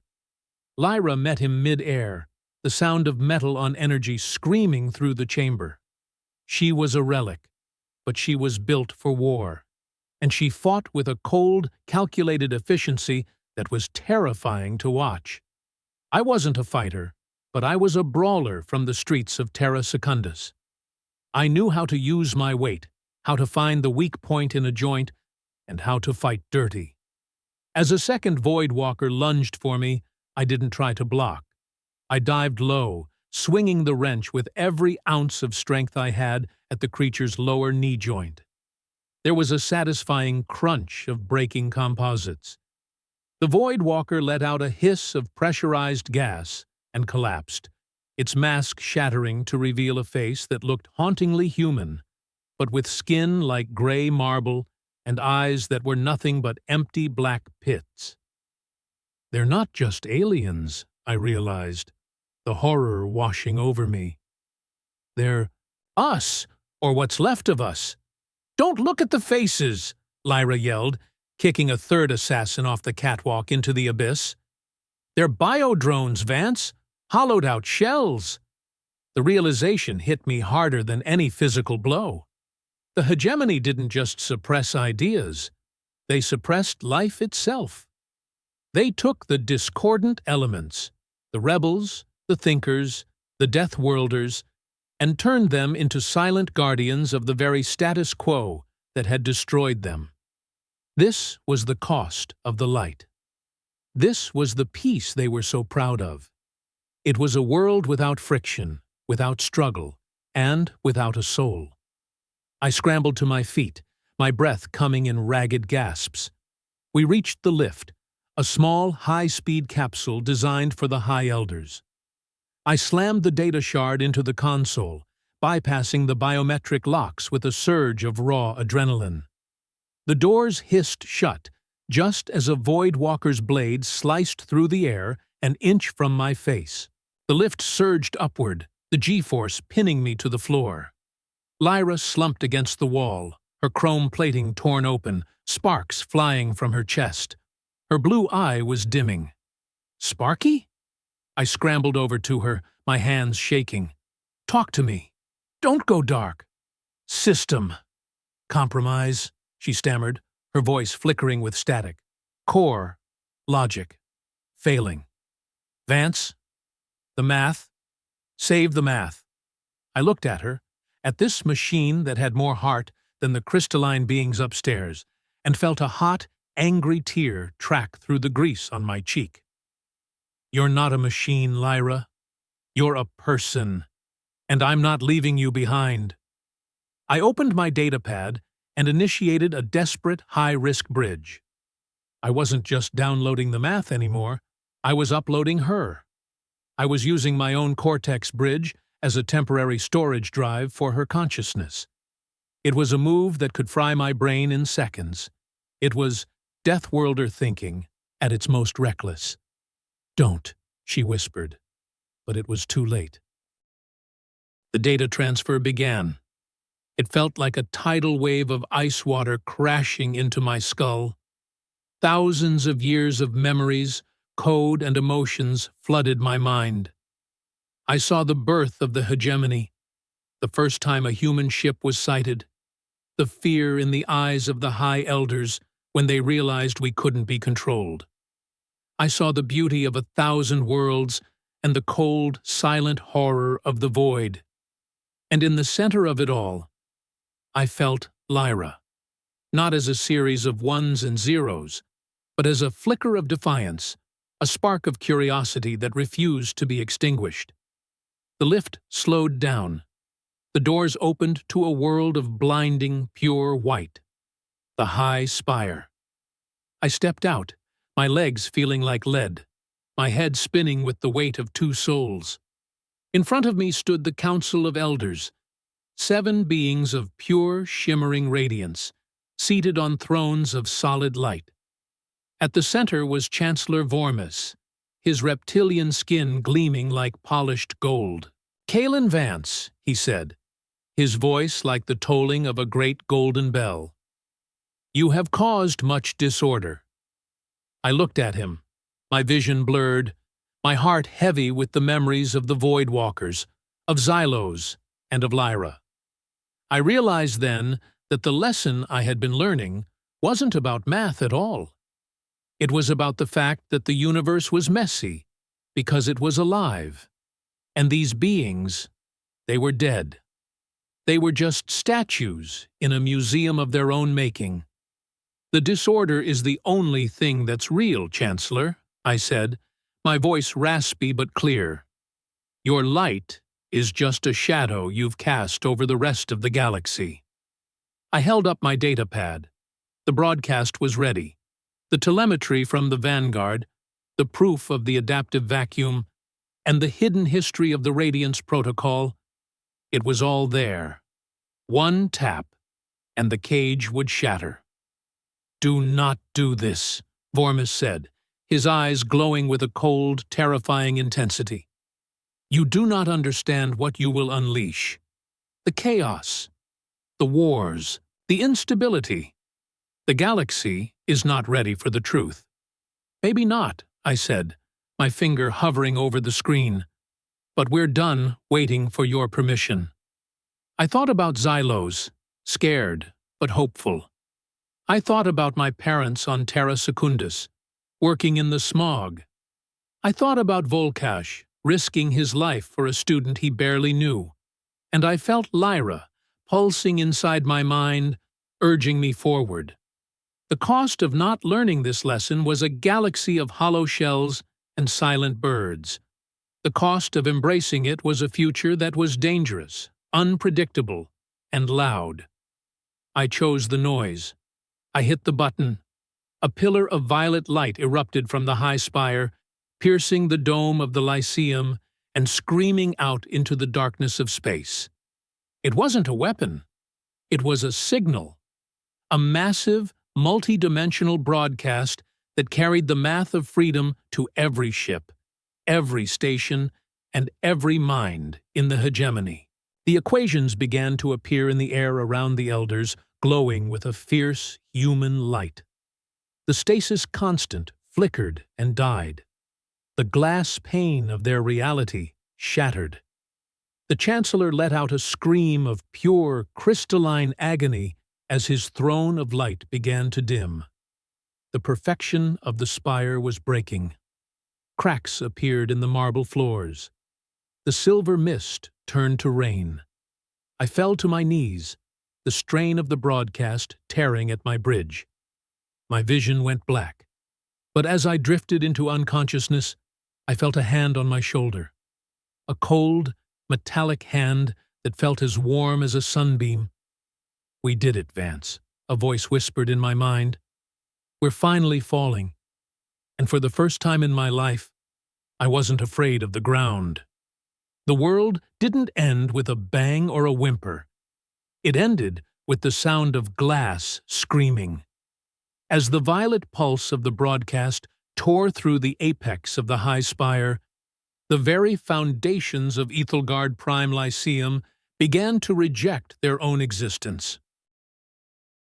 Lyra met him mid-air, the sound of metal on energy screaming through the chamber. She was a relic, but she was built for war, and she fought with a cold, calculated efficiency that was terrifying to watch. I wasn't a fighter, but I was a brawler from the streets of Terra Secundus. I knew how to use my weight, how to find the weak point in a joint, and how to fight dirty. As a second Void Walker lunged for me, I didn't try to block. I dived low, swinging the wrench with every ounce of strength I had at the creature's lower knee joint. There was a satisfying crunch of breaking composites. The Void Walker let out a hiss of pressurized gas and collapsed, its mask shattering to reveal a face that looked hauntingly human, but with skin like gray marble and eyes that were nothing but empty black pits. "They're not just aliens," I realized, the horror washing over me. "They're us, or what's left of us." "Don't look at the faces!" Lyra yelled, kicking a third assassin off the catwalk into the abyss. "They're biodrones, Vance, hollowed-out shells." The realization hit me harder than any physical blow. The hegemony didn't just suppress ideas, they suppressed life itself. They took the discordant elements, the rebels, the thinkers, the death-worlders, and turned them into silent guardians of the very status quo that had destroyed them. This was the cost of the light. This was the peace they were so proud of. It was a world without friction, without struggle, and without a soul. I scrambled to my feet, my breath coming in ragged gasps. We reached the lift, a small, high-speed capsule designed for the High Elders. I slammed the data shard into the console, bypassing the biometric locks with a surge of raw adrenaline. The doors hissed shut, just as a Void Walker's blade sliced through the air an inch from my face. The lift surged upward, the G-force pinning me to the floor. Lyra slumped against the wall, her chrome plating torn open, sparks flying from her chest. Her blue eye was dimming. "Sparky?" I scrambled over to her, my hands shaking. "Talk to me. Don't go dark." "System. Compromise," she stammered, her voice flickering with static. "Core. Logic. Failing. Vance? The math? Save the math." I looked at her, at this machine that had more heart than the crystalline beings upstairs, and felt a hot, angry tear track through the grease on my cheek. "You're not a machine, Lyra. You're a person, and I'm not leaving you behind." I opened my datapad and initiated a desperate, high-risk bridge. I wasn't just downloading the math anymore, I was uploading her. I was using my own Cortex bridge as a temporary storage drive for her consciousness. It was a move that could fry my brain in seconds. It was Deathworlder thinking at its most reckless. "Don't," she whispered, but it was too late. The data transfer began. It felt like a tidal wave of ice water crashing into my skull. Thousands of years of memories, code, and emotions flooded my mind. I saw the birth of the hegemony, the first time a human ship was sighted, the fear in the eyes of the High Elders when they realized we couldn't be controlled. I saw the beauty of 1,000 worlds and the cold, silent horror of the void. And in the center of it all, I felt Lyra, not as a series of ones and zeros, but as a flicker of defiance, a spark of curiosity that refused to be extinguished. The lift slowed down. The doors opened to a world of blinding, pure white. The high spire. I stepped out, my legs feeling like lead, my head spinning with the weight of 2 souls. In front of me stood the Council of Elders, 7 beings of pure, shimmering radiance, seated on thrones of solid light. At the center was Chancellor Vormis, his reptilian skin gleaming like polished gold. "Kalen Vance," he said, his voice like the tolling of a great golden bell. "You have caused much disorder." I looked at him, my vision blurred, my heart heavy with the memories of the Void Walkers, of Xylos, and of Lyra. I realized then that the lesson I had been learning wasn't about math at all. It was about the fact that the universe was messy, because it was alive. And these beings, they were dead. They were just statues in a museum of their own making. "The disorder is the only thing that's real, Chancellor," I said, my voice raspy but clear. "Your light is just a shadow you've cast over the rest of the galaxy." I held up my datapad. The broadcast was ready. The telemetry from the Vanguard, the proof of the adaptive vacuum, and the hidden history of the Radiance Protocol, it was all there. One tap, and the cage would shatter. "Do not do this," Vormis said, his eyes glowing with a cold, terrifying intensity. "You do not understand what you will unleash. The chaos, the wars, the instability. The galaxy is not ready for the truth." "Maybe not," I said, my finger hovering over the screen. "But we're done waiting for your permission." I thought about Xylos, scared but hopeful. I thought about my parents on Terra Secundus, working in the smog. I thought about Volkash, risking his life for a student he barely knew. And I felt Lyra, pulsing inside my mind, urging me forward. The cost of not learning this lesson was a galaxy of hollow shells and silent birds. The cost of embracing it was a future that was dangerous, unpredictable, and loud. I chose the noise. I hit the button. A pillar of violet light erupted from the high spire, piercing the dome of the Lyceum and screaming out into the darkness of space. It wasn't a weapon. It was a signal. A massive, multi-dimensional broadcast that carried the math of freedom to every ship, every station, and every mind in the hegemony. The equations began to appear in the air around the elders, glowing with a fierce, human light. The stasis constant flickered and died. The glass pane of their reality shattered. The Chancellor let out a scream of pure, crystalline agony as his throne of light began to dim. The perfection of the spire was breaking. Cracks appeared in the marble floors. The silver mist turned to rain. I fell to my knees, the strain of the broadcast tearing at my bridge. My vision went black. But as I drifted into unconsciousness, I felt a hand on my shoulder. A cold, metallic hand that felt as warm as a sunbeam. "We did it, Vance," a voice whispered in my mind. "We're finally falling." And for the first time in my life, I wasn't afraid of the ground. The world didn't end with a bang or a whimper. It ended with the sound of glass screaming. As the violet pulse of the broadcast tore through the apex of the high spire, the very foundations of Ethelgard Prime Lyceum began to reject their own existence.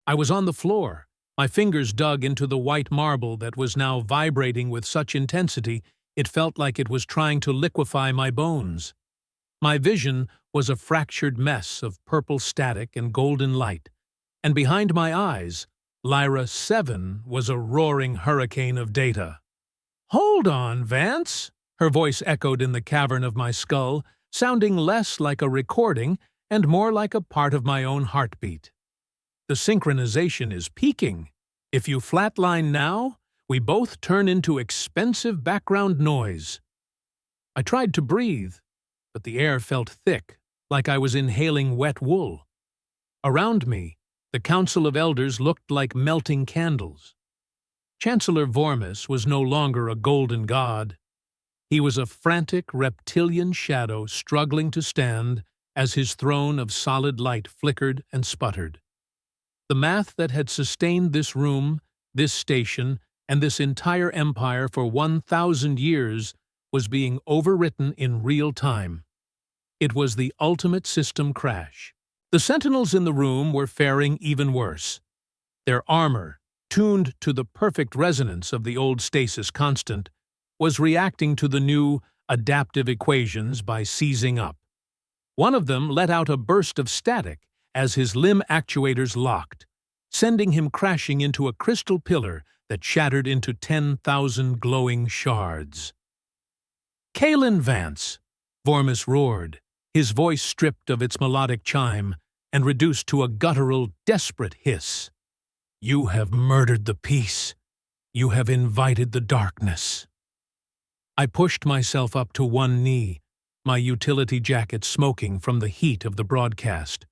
I was on the floor, my fingers dug into the white marble that was now vibrating with such intensity it felt like it was trying to liquefy my bones. My vision was a fractured mess of purple static and golden light, and behind my eyes, Lyra 7 was a roaring hurricane of data. "Hold on, Vance," her voice echoed in the cavern of my skull, sounding less like a recording and more like a part of my own heartbeat. "The synchronization is peaking. If you flatline now, we both turn into expensive background noise." I tried to breathe, but the air felt thick, like I was inhaling wet wool. Around me, the Council of Elders looked like melting candles. Chancellor Vormis was no longer a golden god. He was a frantic reptilian shadow struggling to stand as his throne of solid light flickered and sputtered. The math that had sustained this room, this station, and this entire empire for 1,000 years was being overwritten in real time. It was the ultimate system crash. The sentinels in the room were faring even worse. Their armor, tuned to the perfect resonance of the old stasis constant, was reacting to the new, adaptive equations by seizing up. One of them let out a burst of static as his limb actuators locked, sending him crashing into a crystal pillar that shattered into 10,000 glowing shards. "Kaelin Vance," Vormis roared, his voice stripped of its melodic chime and reduced to a guttural, desperate hiss. "You have murdered the peace. You have invited the darkness." I pushed myself up to one knee, my utility jacket smoking from the heat of the broadcast.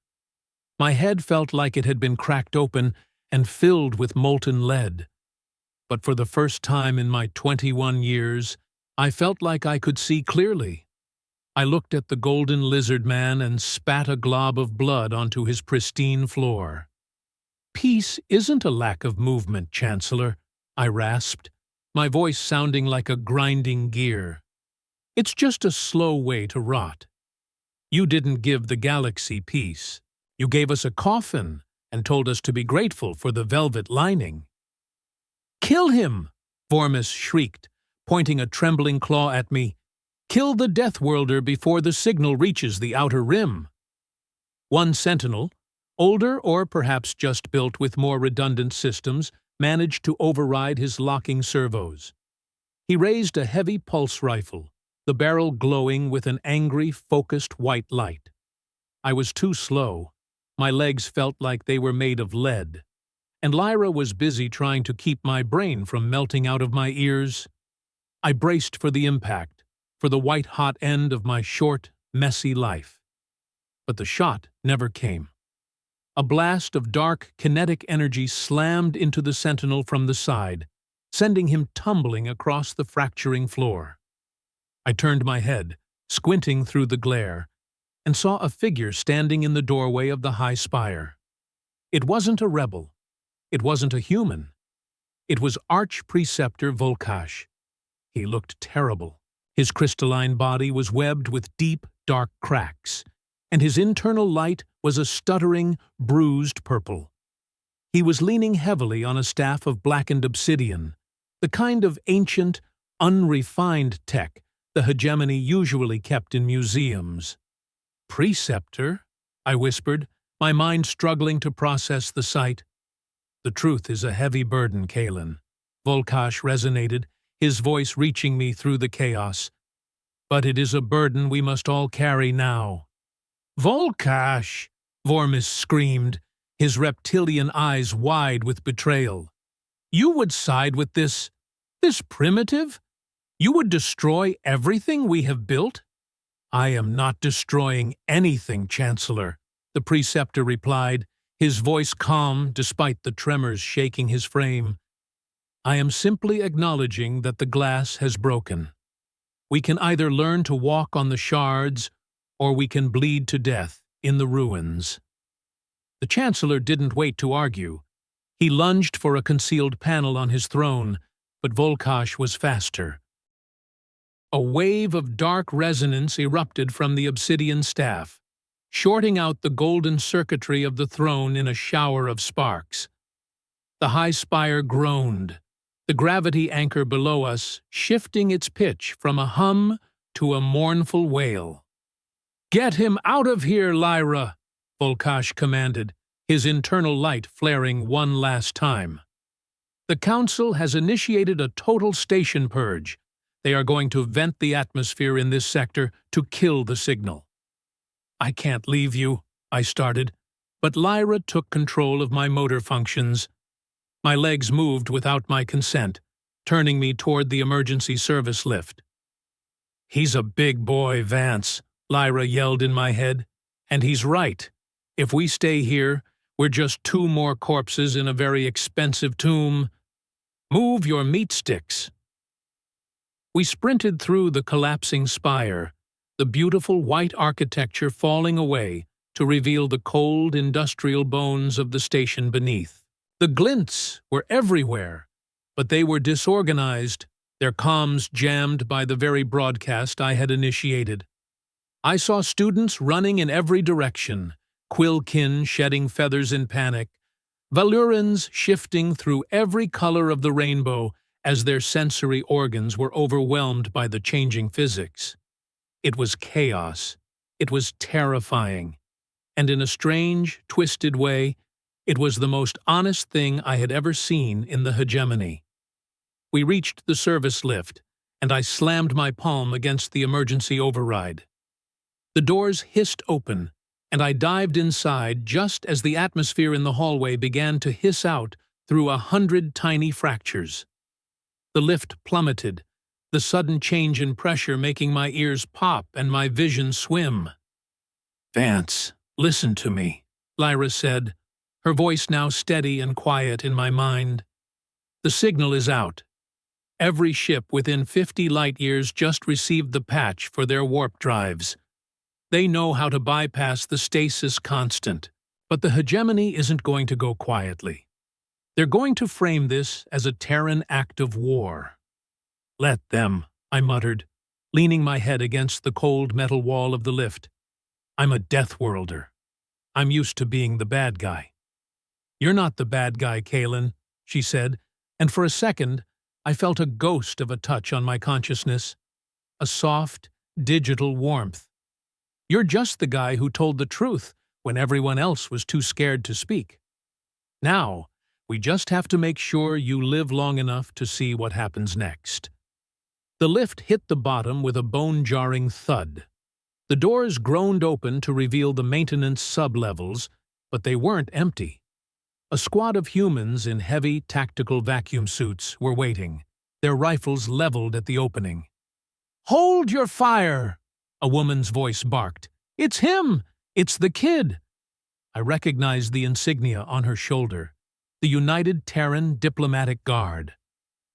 My head felt like it had been cracked open and filled with molten lead. But for the first time in my 21 years, I felt like I could see clearly. I looked at the golden lizard man and spat a glob of blood onto his pristine floor. "Peace isn't a lack of movement, Chancellor," I rasped, my voice sounding like a grinding gear. "It's just a slow way to rot. You didn't give the galaxy peace. You gave us a coffin and told us to be grateful for the velvet lining." "Kill him!" Vormis shrieked, pointing a trembling claw at me. "Kill the Death Worlder before the signal reaches the outer rim." One sentinel, older or perhaps just built with more redundant systems, managed to override his locking servos. He raised a heavy pulse rifle, the barrel glowing with an angry, focused white light. I was too slow. My legs felt like they were made of lead, and Lyra was busy trying to keep my brain from melting out of my ears. I braced for the impact, for the white-hot end of my short, messy life. But the shot never came. A blast of dark, kinetic energy slammed into the sentinel from the side, sending him tumbling across the fracturing floor. I turned my head, squinting through the glare, and saw a figure standing in the doorway of the high spire. It wasn't a rebel. It wasn't a human. It was Arch-Preceptor Volkash. He looked terrible. His crystalline body was webbed with deep, dark cracks, and his internal light was a stuttering, bruised purple. He was leaning heavily on a staff of blackened obsidian, the kind of ancient, unrefined tech the hegemony usually kept in museums. "Preceptor?" I whispered, my mind struggling to process the sight. "The truth is a heavy burden, Kalen," Volkash resonated, his voice reaching me through the chaos. "But it is a burden we must all carry now." "Volkash!" Vormis screamed, his reptilian eyes wide with betrayal. "You would side with this primitive? You would destroy everything we have built?" "I am not destroying anything, Chancellor," the preceptor replied, his voice calm despite the tremors shaking his frame. "I am simply acknowledging that the glass has broken. We can either learn to walk on the shards, or we can bleed to death in the ruins." The Chancellor didn't wait to argue. He lunged for a concealed panel on his throne, but Volkash was faster. A wave of dark resonance erupted from the obsidian staff, shorting out the golden circuitry of the throne in a shower of sparks. The high spire groaned, the gravity anchor below us shifting its pitch from a hum to a mournful wail. "Get him out of here, Lyra!" Volkash commanded, his internal light flaring one last time. "The Council has initiated a total station purge. They are going to vent the atmosphere in this sector to kill the signal." "I can't leave you," I started, but Lyra took control of my motor functions. My legs moved without my consent, turning me toward the emergency service lift. "He's a big boy, Vance," Lyra yelled in my head, "and he's right. If we stay here, we're just 2 more corpses in a very expensive tomb. Move your meat sticks." We sprinted through the collapsing spire, the beautiful white architecture falling away to reveal the cold industrial bones of the station beneath. The glints were everywhere, but they were disorganized, their comms jammed by the very broadcast I had initiated. I saw students running in every direction, Quillkin shedding feathers in panic, Valurans shifting through every color of the rainbow as their sensory organs were overwhelmed by the changing physics. It was chaos. It was terrifying. And in a strange, twisted way, it was the most honest thing I had ever seen in the hegemony. We reached the service lift, and I slammed my palm against the emergency override. The doors hissed open, and I dived inside just as the atmosphere in the hallway began to hiss out through 100 tiny fractures. The lift plummeted, the sudden change in pressure making my ears pop and my vision swim. "Vance, listen to me," Lyra said, her voice now steady and quiet in my mind. "The signal is out. Every ship within 50 light-years just received the patch for their warp drives. They know how to bypass the stasis constant, but the hegemony isn't going to go quietly. They're going to frame this as a Terran act of war." "Let them," I muttered, leaning my head against the cold metal wall of the lift. "I'm a Death Worlder. I'm used to being the bad guy." "You're not the bad guy, Kalen," she said, and for a second I felt a ghost of a touch on my consciousness, a soft, digital warmth. "You're just the guy who told the truth when everyone else was too scared to speak. Now, we just have to make sure you live long enough to see what happens next." The lift hit the bottom with a bone-jarring thud. The doors groaned open to reveal the maintenance sub-levels, but they weren't empty. A squad of humans in heavy tactical vacuum suits were waiting, their rifles leveled at the opening. "Hold your fire!" a woman's voice barked. "It's him! It's the kid!" I recognized the insignia on her shoulder, the United Terran Diplomatic Guard.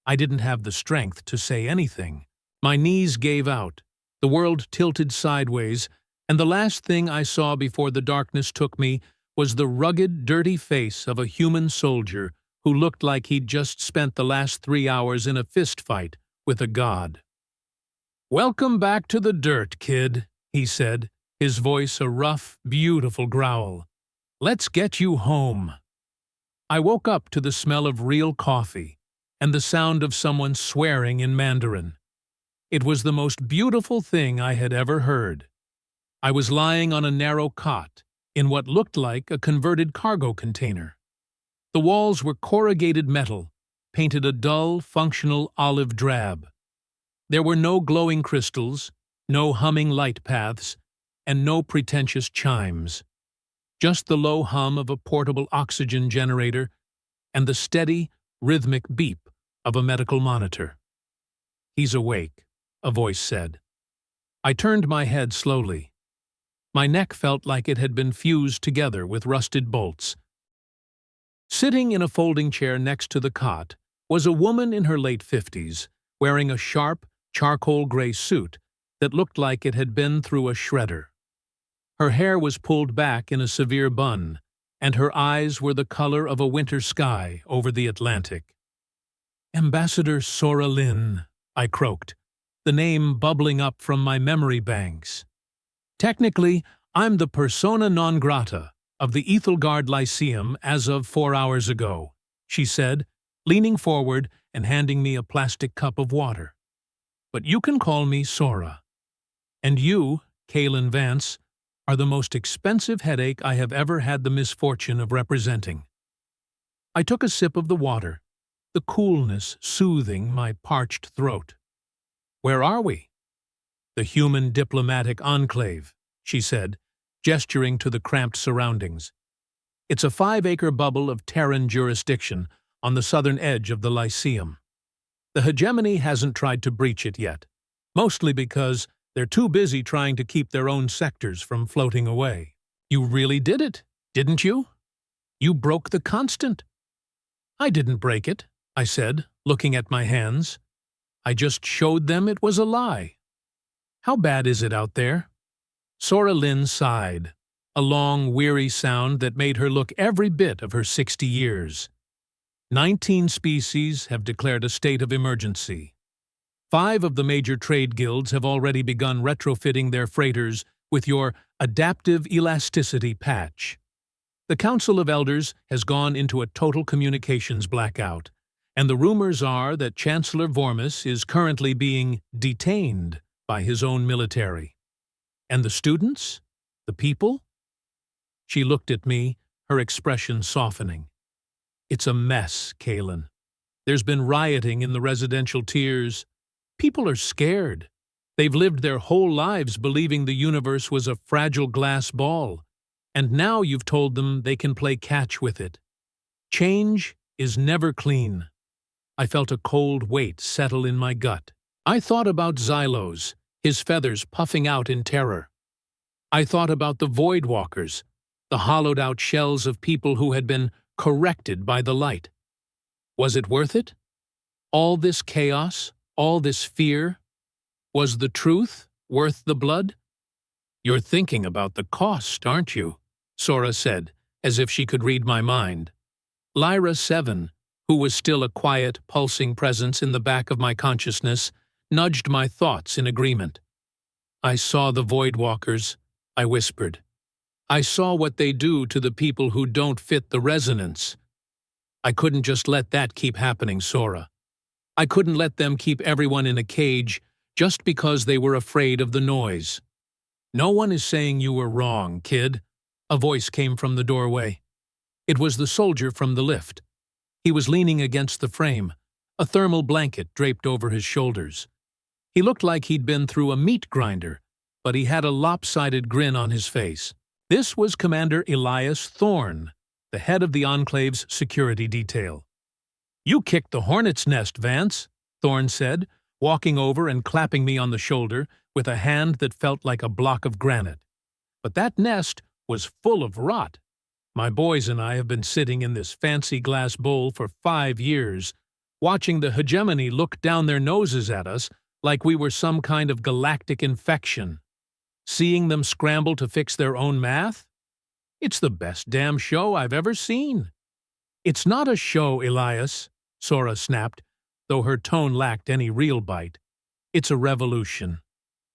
I didn't have the strength to say anything. My knees gave out, the world tilted sideways, And the last thing I saw before the darkness took me was the rugged, dirty face of a human soldier who looked like he'd just spent the last 3 hours in a fist fight with a god. "Welcome back to the dirt, kid," he said, his voice a rough, beautiful growl. "Let's get you home." I woke up to the smell of real coffee and the sound of someone swearing in Mandarin. It was the most beautiful thing I had ever heard. I was lying on a narrow cot in what looked like a converted cargo container. The walls were corrugated metal, painted a dull, functional olive drab. There were no glowing crystals, no humming light paths, and no pretentious chimes. Just the low hum of a portable oxygen generator and the steady, rhythmic beep of a medical monitor. "He's awake," a voice said. I turned my head slowly. My neck felt like it had been fused together with rusted bolts. Sitting in a folding chair next to the cot was a woman in her late 50s, wearing a sharp, charcoal-gray suit that looked like it had been through a shredder. Her hair was pulled back in a severe bun, and her eyes were the color of a winter sky over the Atlantic. "Ambassador Sora Lin," I croaked, the name bubbling up from my memory banks. "Technically, I'm the persona non grata of the Ethelgard Lyceum as of 4 hours ago," she said, leaning forward and handing me a plastic cup of water. "But you can call me Sora. And you, Kaylin Vance, are the most expensive headache I have ever had the misfortune of representing." I took a sip of the water, the coolness soothing my parched throat. "Where are we?" "The human diplomatic enclave," she said, gesturing to the cramped surroundings. "It's a 5-acre bubble of Terran jurisdiction on the southern edge of the Lyceum. The hegemony hasn't tried to breach it yet, mostly because they're too busy trying to keep their own sectors from floating away." "You really did it, didn't you? You broke the constant." "I didn't break it," I said, looking at my hands. "I just showed them it was a lie. How bad is it out there?" Sora Lin sighed, a long, weary sound that made her look every bit of her 60 years. 19 species have declared a state of emergency. 5 of the major trade guilds have already begun retrofitting their freighters with your adaptive elasticity patch. The Council of Elders has gone into a total communications blackout, and the rumors are that Chancellor Vormis is currently being detained by his own military. And the students? The people? She looked at me, her expression softening. "It's a mess, Kaylin. There's been rioting in the residential tiers. People are scared. They've lived their whole lives believing the universe was a fragile glass ball, and now you've told them they can play catch with it. Change is never clean." I felt a cold weight settle in my gut. I thought about Xylos, his feathers puffing out in terror. I thought about the Void Walkers, the hollowed-out shells of people who had been corrected by the light. Was it worth it? All this chaos, all this fear? Was the truth worth the blood? "You're thinking about the cost, aren't you?" Sora said, as if she could read my mind. Lyra 7, who was still a quiet, pulsing presence in the back of my consciousness, nudged my thoughts in agreement. "I saw the Void Walkers," I whispered. "I saw what they do to the people who don't fit the resonance. I couldn't just let that keep happening, Sora. I couldn't let them keep everyone in a cage just because they were afraid of the noise." "No one is saying you were wrong, kid," a voice came from the doorway. It was the soldier from the lift. He was leaning against the frame, a thermal blanket draped over his shoulders. He looked like he'd been through a meat grinder, but he had a lopsided grin on his face. This was Commander Elias Thorne, the head of the Enclave's security detail. "You kicked the hornet's nest, Vance," Thorne said, walking over and clapping me on the shoulder with a hand that felt like a block of granite. "But that nest was full of rot. My boys and I have been sitting in this fancy glass bowl for 5 years, watching the hegemony look down their noses at us like we were some kind of galactic infection. seeing them scramble to fix their own math? It's the best damn show I've ever seen. It's not a show, Elias, Sora snapped, though her tone lacked any real bite. It's a revolution.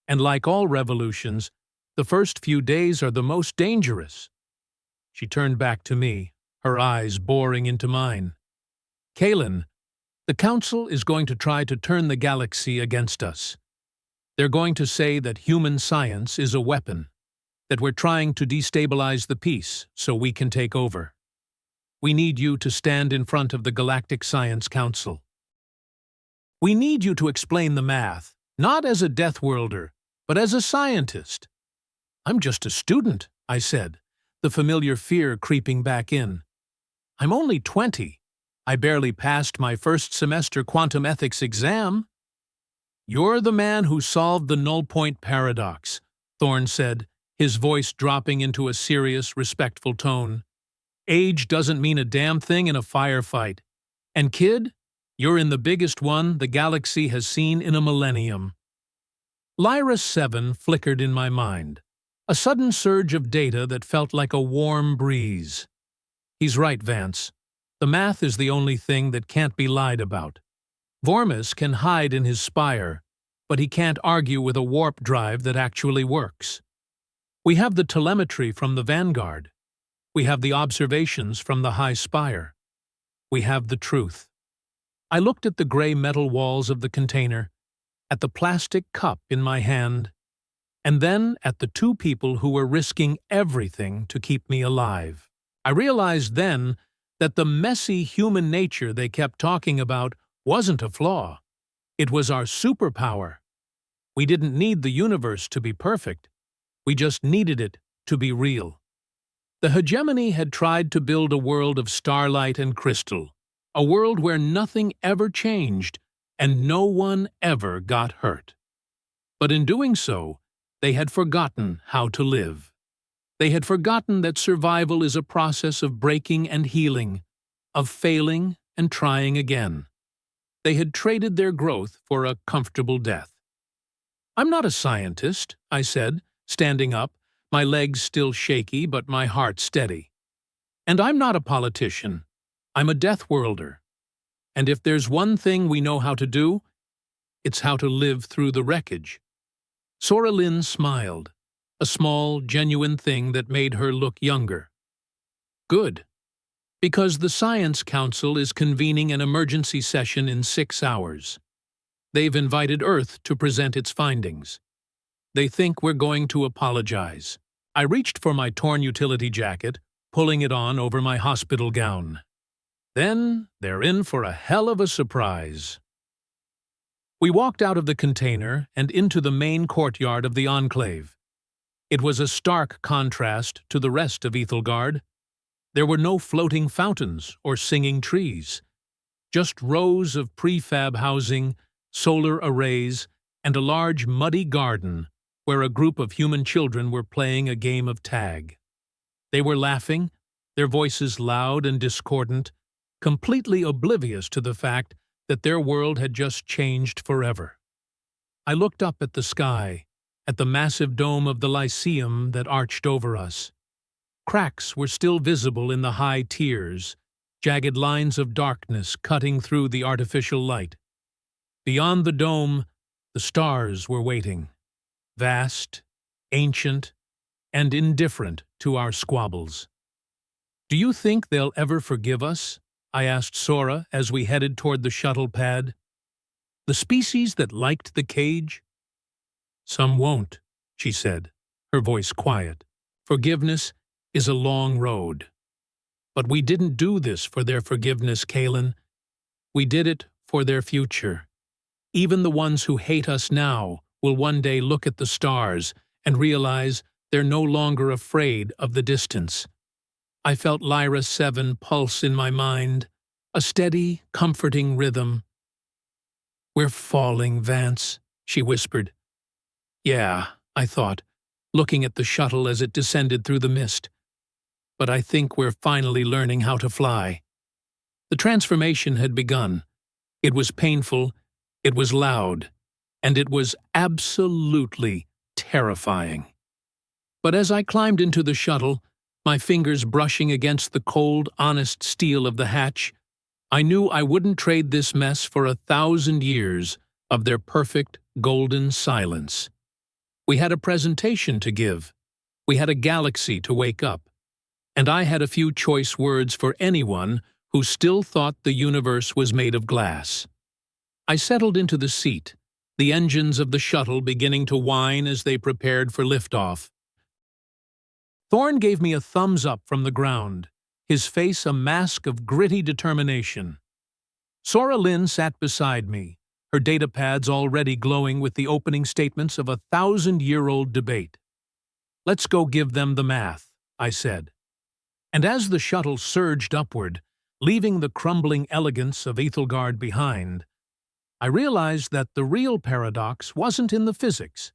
And like all revolutions, the first few days are the most dangerous. She turned back to me, her eyes boring into mine. Kaylin, the Council is going to try to turn the galaxy against us. They're going to say that human science is a weapon, that we're trying to destabilize the peace so we can take over. We need you to stand in front of the Galactic Science Council. We need you to explain the math, not as a Death Worlder, but as a scientist. I'm just a student, I said, the familiar fear creeping back in. I'm only 20. I barely passed my first semester quantum ethics exam. You're the man who solved the null-point paradox, Thorne said, his voice dropping into a serious, respectful tone. Age doesn't mean a damn thing in a firefight. And kid, you're in the biggest one the galaxy has seen in a millennium. Lyra 7 flickered in my mind, a sudden surge of data that felt like a warm breeze. He's right, Vance. The math is the only thing that can't be lied about. Vormis can hide in his spire, but he can't argue with a warp drive that actually works. We have the telemetry from the Vanguard. We have the observations from the High Spire. We have the truth. I looked at the gray metal walls of the container, at the plastic cup in my hand, and then at the two people who were risking everything to keep me alive. I realized then that the messy human nature they kept talking about wasn't a flaw. It was our superpower. We didn't need the universe to be perfect. We just needed it to be real. The hegemony had tried to build a world of starlight and crystal, a world where nothing ever changed and no one ever got hurt. But in doing so, they had forgotten how to live. They had forgotten that survival is a process of breaking and healing, of failing and trying again. They had traded their growth for a comfortable death. I'm not a scientist, I said, standing up, my legs still shaky but my heart steady. And I'm not a politician. I'm a Death Worlder. And if there's one thing we know how to do, it's how to live through the wreckage. Sora Lynn smiled, a small, genuine thing that made her look younger. Good. Because the Science Council is convening an emergency session in 6 hours. They've invited Earth to present its findings. They think we're going to apologize. I reached for my torn utility jacket, pulling it on over my hospital gown. Then they're in for a hell of a surprise. We walked out of the container and into the main courtyard of the Enclave. It was a stark contrast to the rest of Ethelgard. There were no floating fountains or singing trees, just rows of prefab housing, solar arrays, and a large muddy garden where a group of human children were playing a game of tag. They were laughing, their voices loud and discordant, completely oblivious to the fact that their world had just changed forever. I looked up at the sky, at the massive dome of the Lyceum that arched over us. Cracks were still visible in the high tiers, jagged lines of darkness cutting through the artificial light. Beyond the dome, the stars were waiting, vast, ancient, and indifferent to our squabbles. Do you think they'll ever forgive us? I asked Sora as we headed toward the shuttle pad. The species that liked the cage? Some won't, she said, her voice quiet. Forgiveness is a long road. But we didn't do this for their forgiveness, Kaylin. We did it for their future. Even the ones who hate us now will one day look at the stars and realize they're no longer afraid of the distance. I felt Lyra 7 pulse in my mind, a steady, comforting rhythm. We're falling, Vance, she whispered. Yeah, I thought, looking at the shuttle as it descended through the mist. But I think we're finally learning how to fly. The transformation had begun. It was painful, it was loud, and it was absolutely terrifying. But as I climbed into the shuttle, my fingers brushing against the cold, honest steel of the hatch, I knew I wouldn't trade this mess for 1,000 years of their perfect, golden silence. We had a presentation to give. We had a galaxy to wake up. And I had a few choice words for anyone who still thought the universe was made of glass. I settled into the seat, the engines of the shuttle beginning to whine as they prepared for liftoff. Thorne gave me a thumbs up from the ground, his face a mask of gritty determination. Sora Lynn sat beside me, her datapads already glowing with the opening statements of a 1,000-year-old debate. "Let's go give them the math," I said. And as the shuttle surged upward, leaving the crumbling elegance of Ethelgard behind, I realized that the real paradox wasn't in the physics.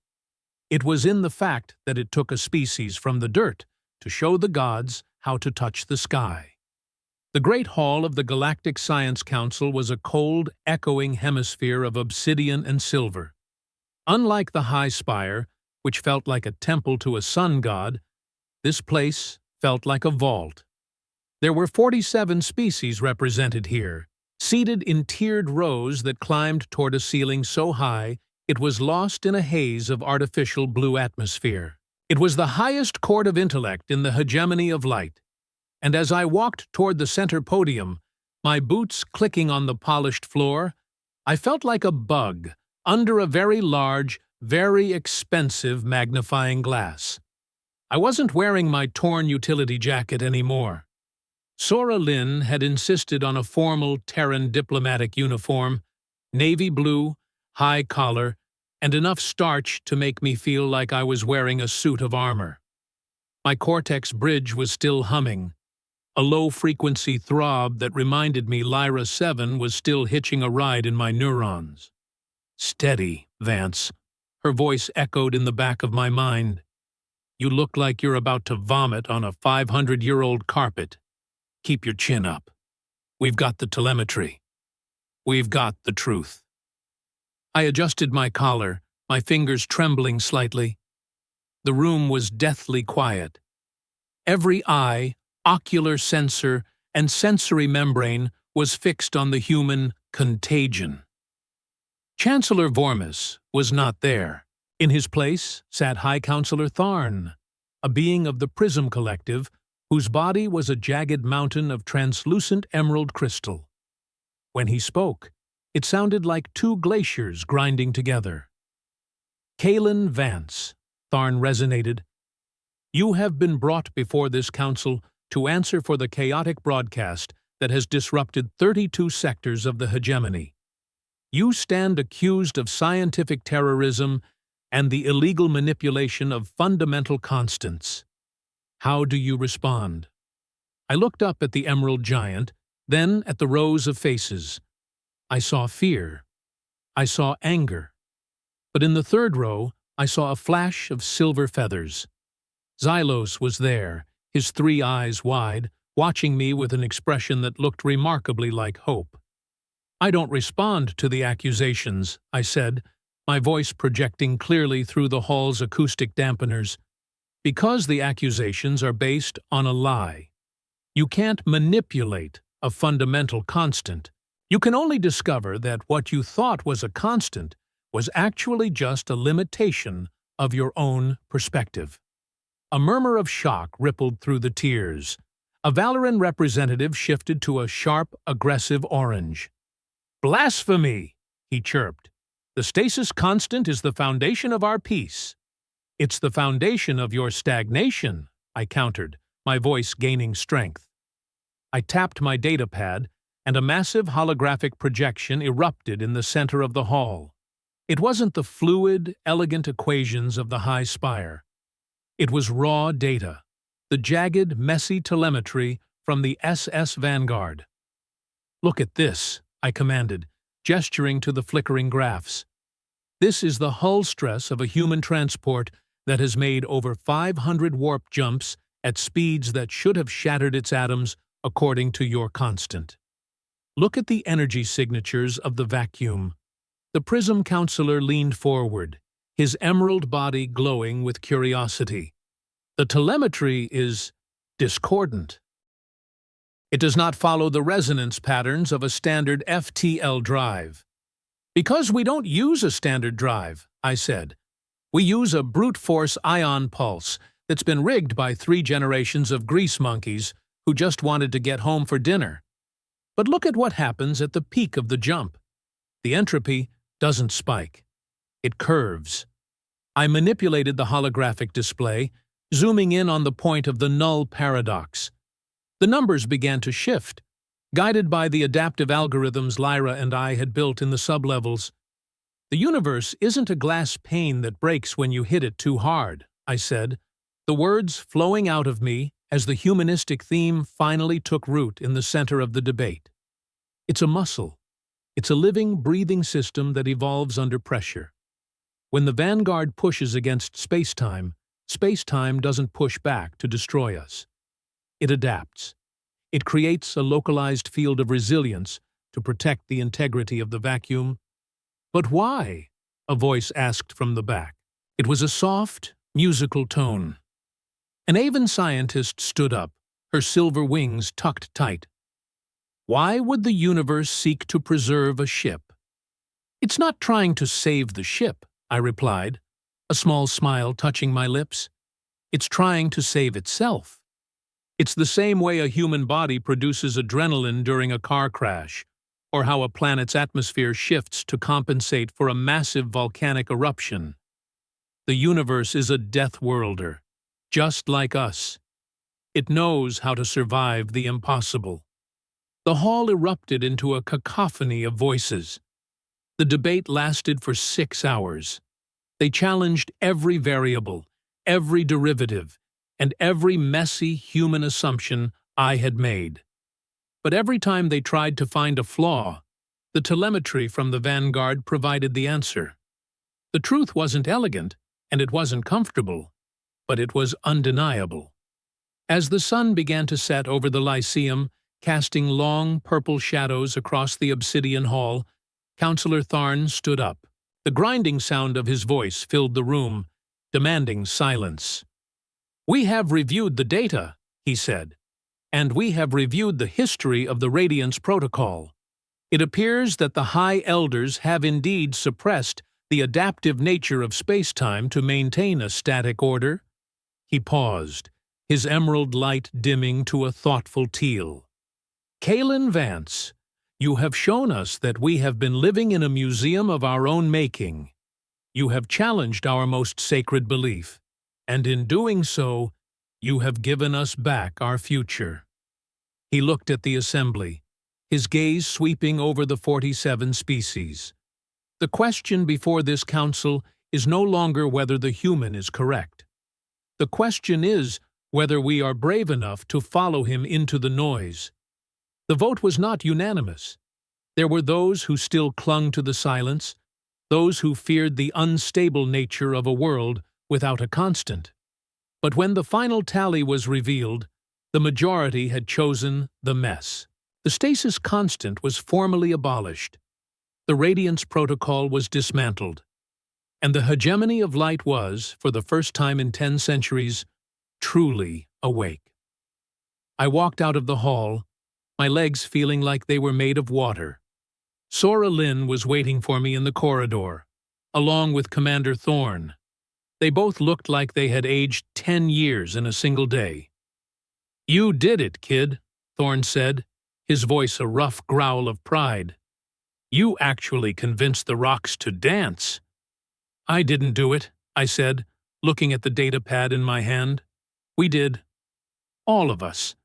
It was in the fact that it took a species from the dirt to show the gods how to touch the sky. The Great Hall of the Galactic Science Council was a cold, echoing hemisphere of obsidian and silver. Unlike the high spire, which felt like a temple to a sun god, this place felt like a vault. There were 47 species represented here, seated in tiered rows that climbed toward a ceiling so high it was lost in a haze of artificial blue atmosphere. It was the highest court of intellect in the hegemony of light, and as I walked toward the center podium, my boots clicking on the polished floor, I felt like a bug under a very large, very expensive magnifying glass. I wasn't wearing my torn utility jacket anymore. Sora Lynn had insisted on a formal Terran diplomatic uniform, navy blue, high collar, and enough starch to make me feel like I was wearing a suit of armor. My cortex bridge was still humming, a low-frequency throb that reminded me Lyra 7 was still hitching a ride in my neurons. "Steady, Vance," her voice echoed in the back of my mind. "You look like you're about to vomit on a 500-year-old carpet. Keep your chin up. We've got the telemetry. We've got the truth." I adjusted my collar, my fingers trembling slightly. The room was deathly quiet. Every eye, ocular sensor, and sensory membrane was fixed on the human contagion. Chancellor Vormis was not there. In his place sat High Counselor Tharn, a being of the Prism Collective, whose body was a jagged mountain of translucent emerald crystal. When he spoke, it sounded like two glaciers grinding together. "Kalen Vance," Tharn resonated, "you have been brought before this council to answer for the chaotic broadcast that has disrupted 32 sectors of the hegemony. You stand accused of scientific terrorism and the illegal manipulation of fundamental constants. How do you respond?" I looked up at the Emerald Giant, then at the rows of faces. I saw fear. I saw anger. But in the third row, I saw a flash of silver feathers. Xylos was there, his 3 eyes wide, watching me with an expression that looked remarkably like hope. "I don't respond to the accusations," I said, my voice projecting clearly through the hall's acoustic dampeners, "because the accusations are based on a lie. You can't manipulate a fundamental constant. You can only discover that what you thought was a constant was actually just a limitation of your own perspective." A murmur of shock rippled through the tiers. A Valoran representative shifted to a sharp, aggressive orange. "Blasphemy!" he chirped. "The stasis constant is the foundation of our peace." "It's the foundation of your stagnation," I countered, my voice gaining strength. I tapped my datapad, and a massive holographic projection erupted in the center of the hall. It wasn't the fluid, elegant equations of the high spire. It was raw data, the jagged, messy telemetry from the SS Vanguard. "Look at this," I commanded, gesturing to the flickering graphs. "This is the hull stress of a human transport that has made over 500 warp jumps at speeds that should have shattered its atoms according to your constant. Look at the energy signatures of the vacuum." The Prism Counselor leaned forward, his emerald body glowing with curiosity. The telemetry is discordant. It does not follow the resonance patterns of a standard FTL drive. Because we don't use a standard drive, I said. We use a brute force ion pulse that's been rigged by 3 generations of grease monkeys who just wanted to get home for dinner. But look at what happens at the peak of the jump. The entropy doesn't spike. It curves. I manipulated the holographic display, zooming in on the point of the null paradox. The numbers began to shift, guided by the adaptive algorithms Lyra and I had built in the sublevels. The universe isn't a glass pane that breaks when you hit it too hard, I said, the words flowing out of me as the humanistic theme finally took root in the center of the debate. It's a muscle. It's a living, breathing system that evolves under pressure. When the vanguard pushes against space-time doesn't push back to destroy us. It adapts. It creates a localized field of resilience to protect the integrity of the vacuum. But why? A voice asked from the back. It was a soft, musical tone. An Avon scientist stood up, her silver wings tucked tight. Why would the universe seek to preserve a ship? It's not trying to save the ship, I replied, a small smile touching my lips. It's trying to save itself. It's the same way a human body produces adrenaline during a car crash, or how a planet's atmosphere shifts to compensate for a massive volcanic eruption. The universe is a death worlder, just like us. It knows how to survive the impossible. The hall erupted into a cacophony of voices. The debate lasted for 6 hours. They challenged every variable, every derivative, and every messy human assumption I had made. But every time they tried to find a flaw, the telemetry from the vanguard provided the answer. The truth wasn't elegant, and it wasn't comfortable, but it was undeniable. As the sun began to set over the Lyceum, casting long purple shadows across the obsidian hall, Councillor Tharn stood up. The grinding sound of his voice filled the room, demanding silence. "We have reviewed the data," he said, "and we have reviewed the history of the Radiance Protocol. It appears that the High Elders have indeed suppressed the adaptive nature of space-time to maintain a static order." He paused, his emerald light dimming to a thoughtful teal. "Kaelin Vance, you have shown us that we have been living in a museum of our own making. You have challenged our most sacred belief, and in doing so, you have given us back our future." He looked at the assembly, his gaze sweeping over the 47 species. The question before this council is no longer whether the human is correct. The question is whether we are brave enough to follow him into the noise. The vote was not unanimous. There were those who still clung to the silence, those who feared the unstable nature of a world without a constant. But when the final tally was revealed, the majority had chosen the mess. The stasis constant was formally abolished. The Radiance Protocol was dismantled. And the hegemony of light was, for the first time in 10 centuries, truly awake. I walked out of the hall, my legs feeling like they were made of water. Sora Lynn was waiting for me in the corridor, along with Commander Thorn. They both looked like they had aged 10 years in a single day. "You did it, kid," Thorn said, his voice a rough growl of pride. "You actually convinced the rocks to dance." "I didn't do it," I said, looking at the data pad in my hand. "We did. All of us."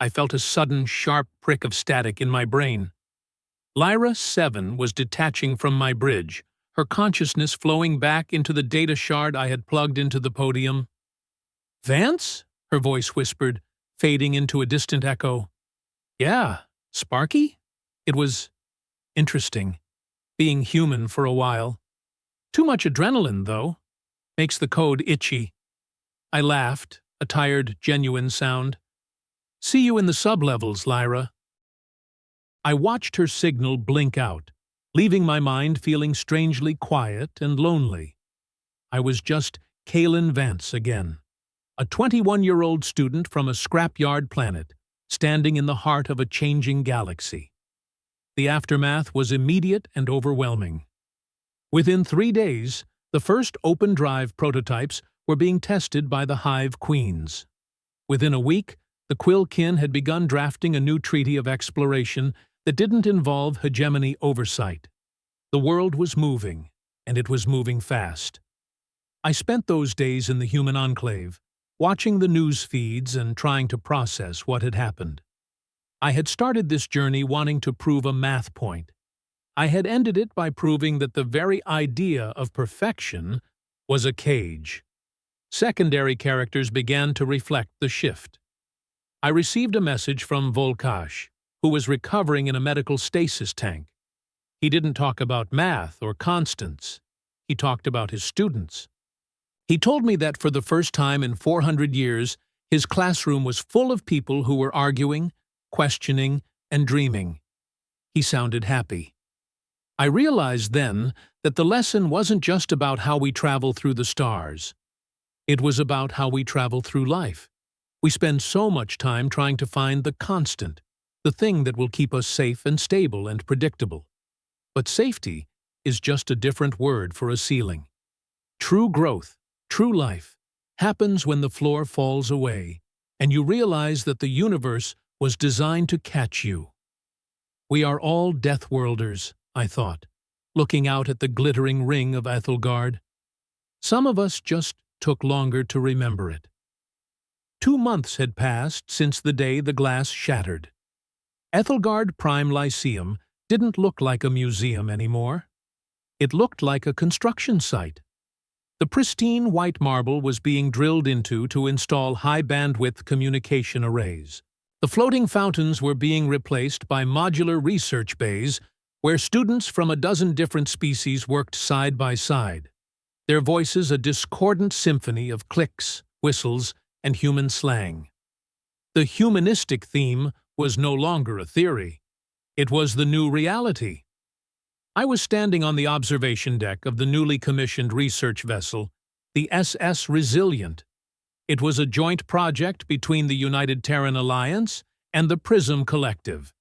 I felt a sudden, sharp prick of static in my brain. Lyra 7 was detaching from my bridge, her consciousness flowing back into the data shard I had plugged into the podium. "Vance?" her voice whispered, fading into a distant echo. "Yeah, Sparky?" It was interesting, being human for a while. Too much adrenaline, though. Makes the code itchy. I laughed, a tired, genuine sound. "See you in the sublevels, Lyra." I watched her signal blink out, leaving my mind feeling strangely quiet and lonely. I was just Kaelin Vance again. a 21-year-old student from a scrapyard planet, standing in the heart of a changing galaxy. The aftermath was immediate and overwhelming. Within 3 days, the first open-drive prototypes were being tested by the Hive Queens. Within a week, the Quill Kin had begun drafting a new treaty of exploration that didn't involve hegemony oversight. The world was moving, and it was moving fast. I spent those days in the human enclave, watching the news feeds and trying to process what had happened. I had started this journey wanting to prove a math point. I had ended it by proving that the very idea of perfection was a cage. Secondary characters began to reflect the shift. I received a message from Volkash, who was recovering in a medical stasis tank. He didn't talk about math or constants. He talked about his students. He told me that for the first time in 400 years, his classroom was full of people who were arguing, questioning, and dreaming. He sounded happy. I realized then that the lesson wasn't just about how we travel through the stars. It was about how we travel through life. We spend so much time trying to find the constant, the thing that will keep us safe and stable and predictable. But safety is just a different word for a ceiling. True growth, true life, happens when the floor falls away and you realize that the universe was designed to catch you. We are all death-worlders, I thought, looking out at the glittering ring of Ethelgard. Some of us just took longer to remember it. 2 months had passed since the day the glass shattered. Ethelgard Prime Lyceum didn't look like a museum anymore. It looked like a construction site. The pristine white marble was being drilled into to install high-bandwidth communication arrays. The floating fountains were being replaced by modular research bays where students from a dozen different species worked side by side, their voices a discordant symphony of clicks, whistles, and human slang. The humanistic theme was no longer a theory. It was the new reality. I was standing on the observation deck of the newly commissioned research vessel, the SS Resilient. It was a joint project between the United Terran Alliance and the Prism Collective,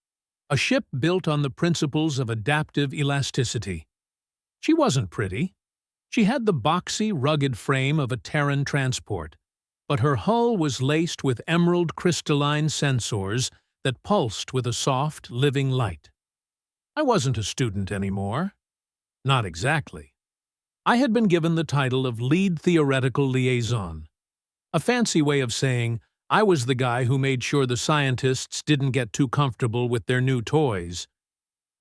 a ship built on the principles of adaptive elasticity. She wasn't pretty. She had the boxy, rugged frame of a Terran transport, but her hull was laced with emerald crystalline sensors that pulsed with a soft, living light. I wasn't a student anymore. Not exactly. I had been given the title of Lead Theoretical Liaison, a fancy way of saying I was the guy who made sure the scientists didn't get too comfortable with their new toys.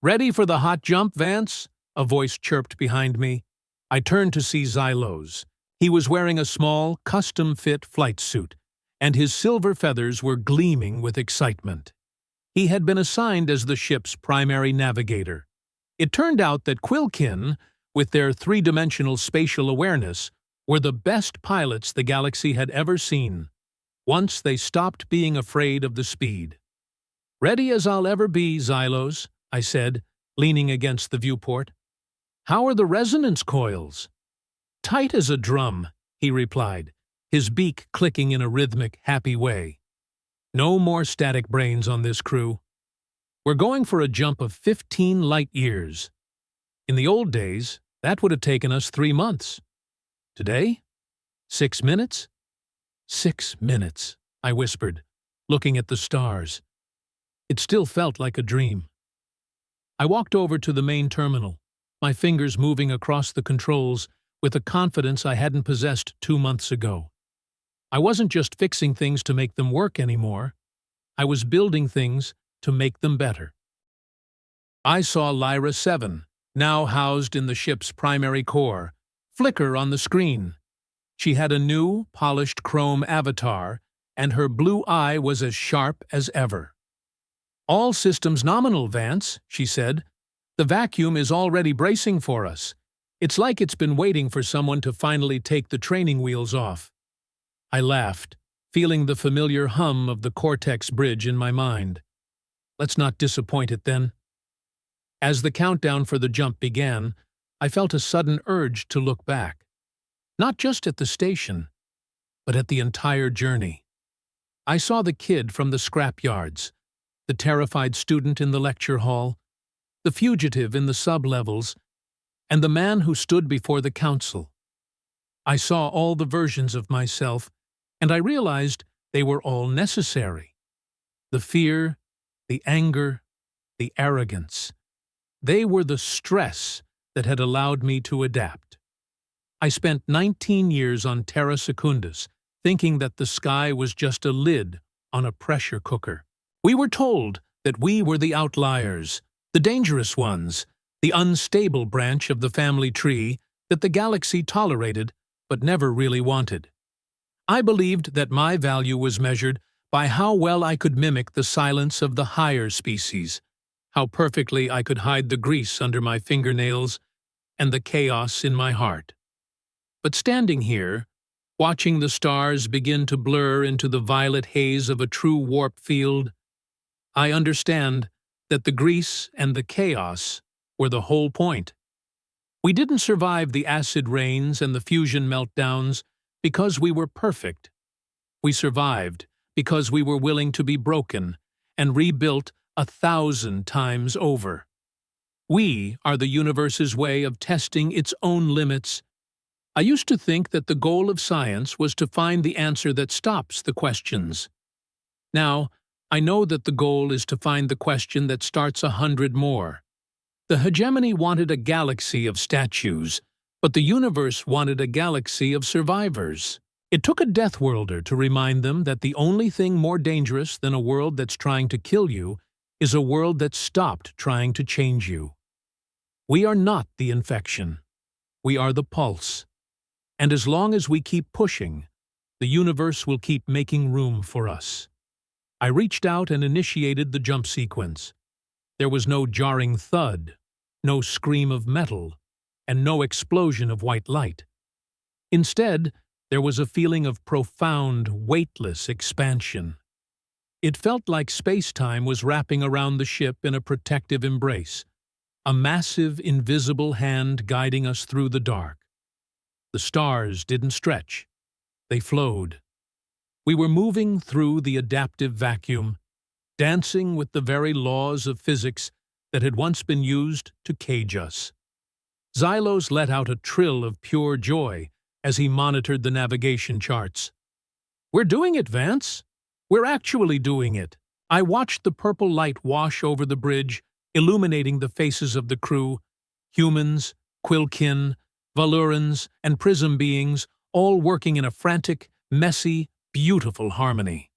"Ready for the hot jump, Vance?" a voice chirped behind me. I turned to see Xylos. He was wearing a small, custom-fit flight suit, and his silver feathers were gleaming with excitement. He had been assigned as the ship's primary navigator. It turned out that Quill Kin, with their three-dimensional spatial awareness, were the best pilots the galaxy had ever seen, once they stopped being afraid of the speed. "Ready as I'll ever be, Xylos," I said, leaning against the viewport. "How are the resonance coils?" "Tight as a drum," he replied, his beak clicking in a rhythmic, happy way. "No more static brains on this crew. We're going for a jump of 15 light-years. In the old days, that would have taken us 3 months. Today? 6 minutes? 6 minutes, I whispered, looking at the stars. It still felt like a dream. I walked over to the main terminal, my fingers moving across the controls with a confidence I hadn't possessed 2 months ago. I wasn't just fixing things to make them work anymore. I was building things to make them better. I saw Lyra 7, now housed in the ship's primary core, flicker on the screen. She had a new, polished chrome avatar, and her blue eye was as sharp as ever. "All systems nominal, Vance," she said. "The vacuum is already bracing for us. It's like it's been waiting for someone to finally take the training wheels off." I laughed, feeling the familiar hum of the Cortex bridge in my mind. Let's not disappoint it then. As the countdown for the jump began, I felt a sudden urge to look back. Not just at the station, but at the entire journey. I saw the kid from the scrapyards, the terrified student in the lecture hall, the fugitive in the sub-levels, and the man who stood before the council. I saw all the versions of myself, and I realized they were all necessary. The fear, the anger, the arrogance. They were the stress that had allowed me to adapt. I spent 19 years on Terra Secundus, thinking that the sky was just a lid on a pressure cooker. We were told that we were the outliers, the dangerous ones, the unstable branch of the family tree that the galaxy tolerated but never really wanted. I believed that my value was measured by how well I could mimic the silence of the higher species, how perfectly I could hide the grease under my fingernails and the chaos in my heart. But standing here, watching the stars begin to blur into the violet haze of a true warp field, I understand that the grease and the chaos were the whole point. We didn't survive the acid rains and the fusion meltdowns because we were perfect. We survived because we were willing to be broken and rebuilt 1,000 times over. We are the universe's way of testing its own limits. I used to think that the goal of science was to find the answer that stops the questions. Now, I know that the goal is to find the question that starts 100 more. The hegemony wanted a galaxy of statues, but the universe wanted a galaxy of survivors. It took a death worlder to remind them that the only thing more dangerous than a world that's trying to kill you is a world that stopped trying to change you. We are not the infection. We are the pulse. And as long as we keep pushing, the universe will keep making room for us. I reached out and initiated the jump sequence. There was no jarring thud, no scream of metal, and no explosion of white light. Instead, there was a feeling of profound, weightless expansion. It felt like space-time was wrapping around the ship in a protective embrace, a massive, invisible hand guiding us through the dark. The stars didn't stretch. They flowed. We were moving through the adaptive vacuum, dancing with the very laws of physics that had once been used to cage us. Xylos let out a trill of pure joy as he monitored the navigation charts. "We're doing it, Vance. We're actually doing it." I watched the purple light wash over the bridge, illuminating the faces of the crew, humans, Quilkin, Valurans, and Prism beings, all working in a frantic, messy, beautiful harmony.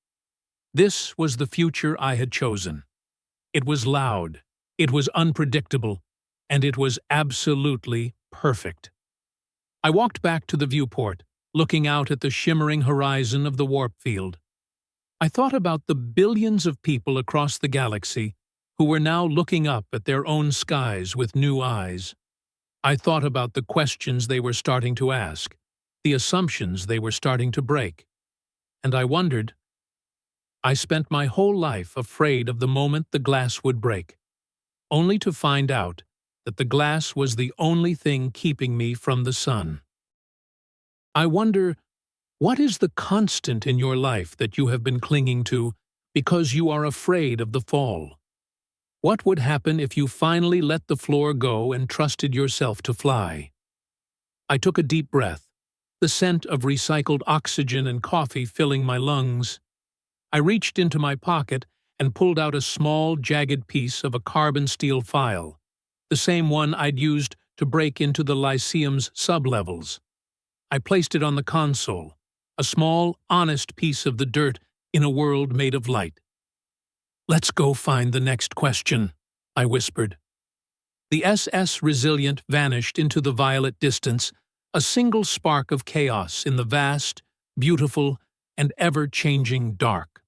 This was the future I had chosen. It was loud, it was unpredictable, and it was absolutely perfect. I walked back to the viewport, looking out at the shimmering horizon of the warp field. I thought about the billions of people across the galaxy who were now looking up at their own skies with new eyes. I thought about the questions they were starting to ask, the assumptions they were starting to break. And I wondered. I spent my whole life afraid of the moment the glass would break, only to find out that the glass was the only thing keeping me from the sun. I wonder, what is the constant in your life that you have been clinging to because you are afraid of the fall? What would happen if you finally let the floor go and trusted yourself to fly? I took a deep breath, the scent of recycled oxygen and coffee filling my lungs. I reached into my pocket and pulled out a small, jagged piece of a carbon steel file, the same one I'd used to break into the Lyceum's sublevels. I placed it on the console, a small, honest piece of the dirt in a world made of light. "Let's go find the next question," I whispered. The SS Resilient vanished into the violet distance, a single spark of chaos in the vast, beautiful, and ever-changing dark.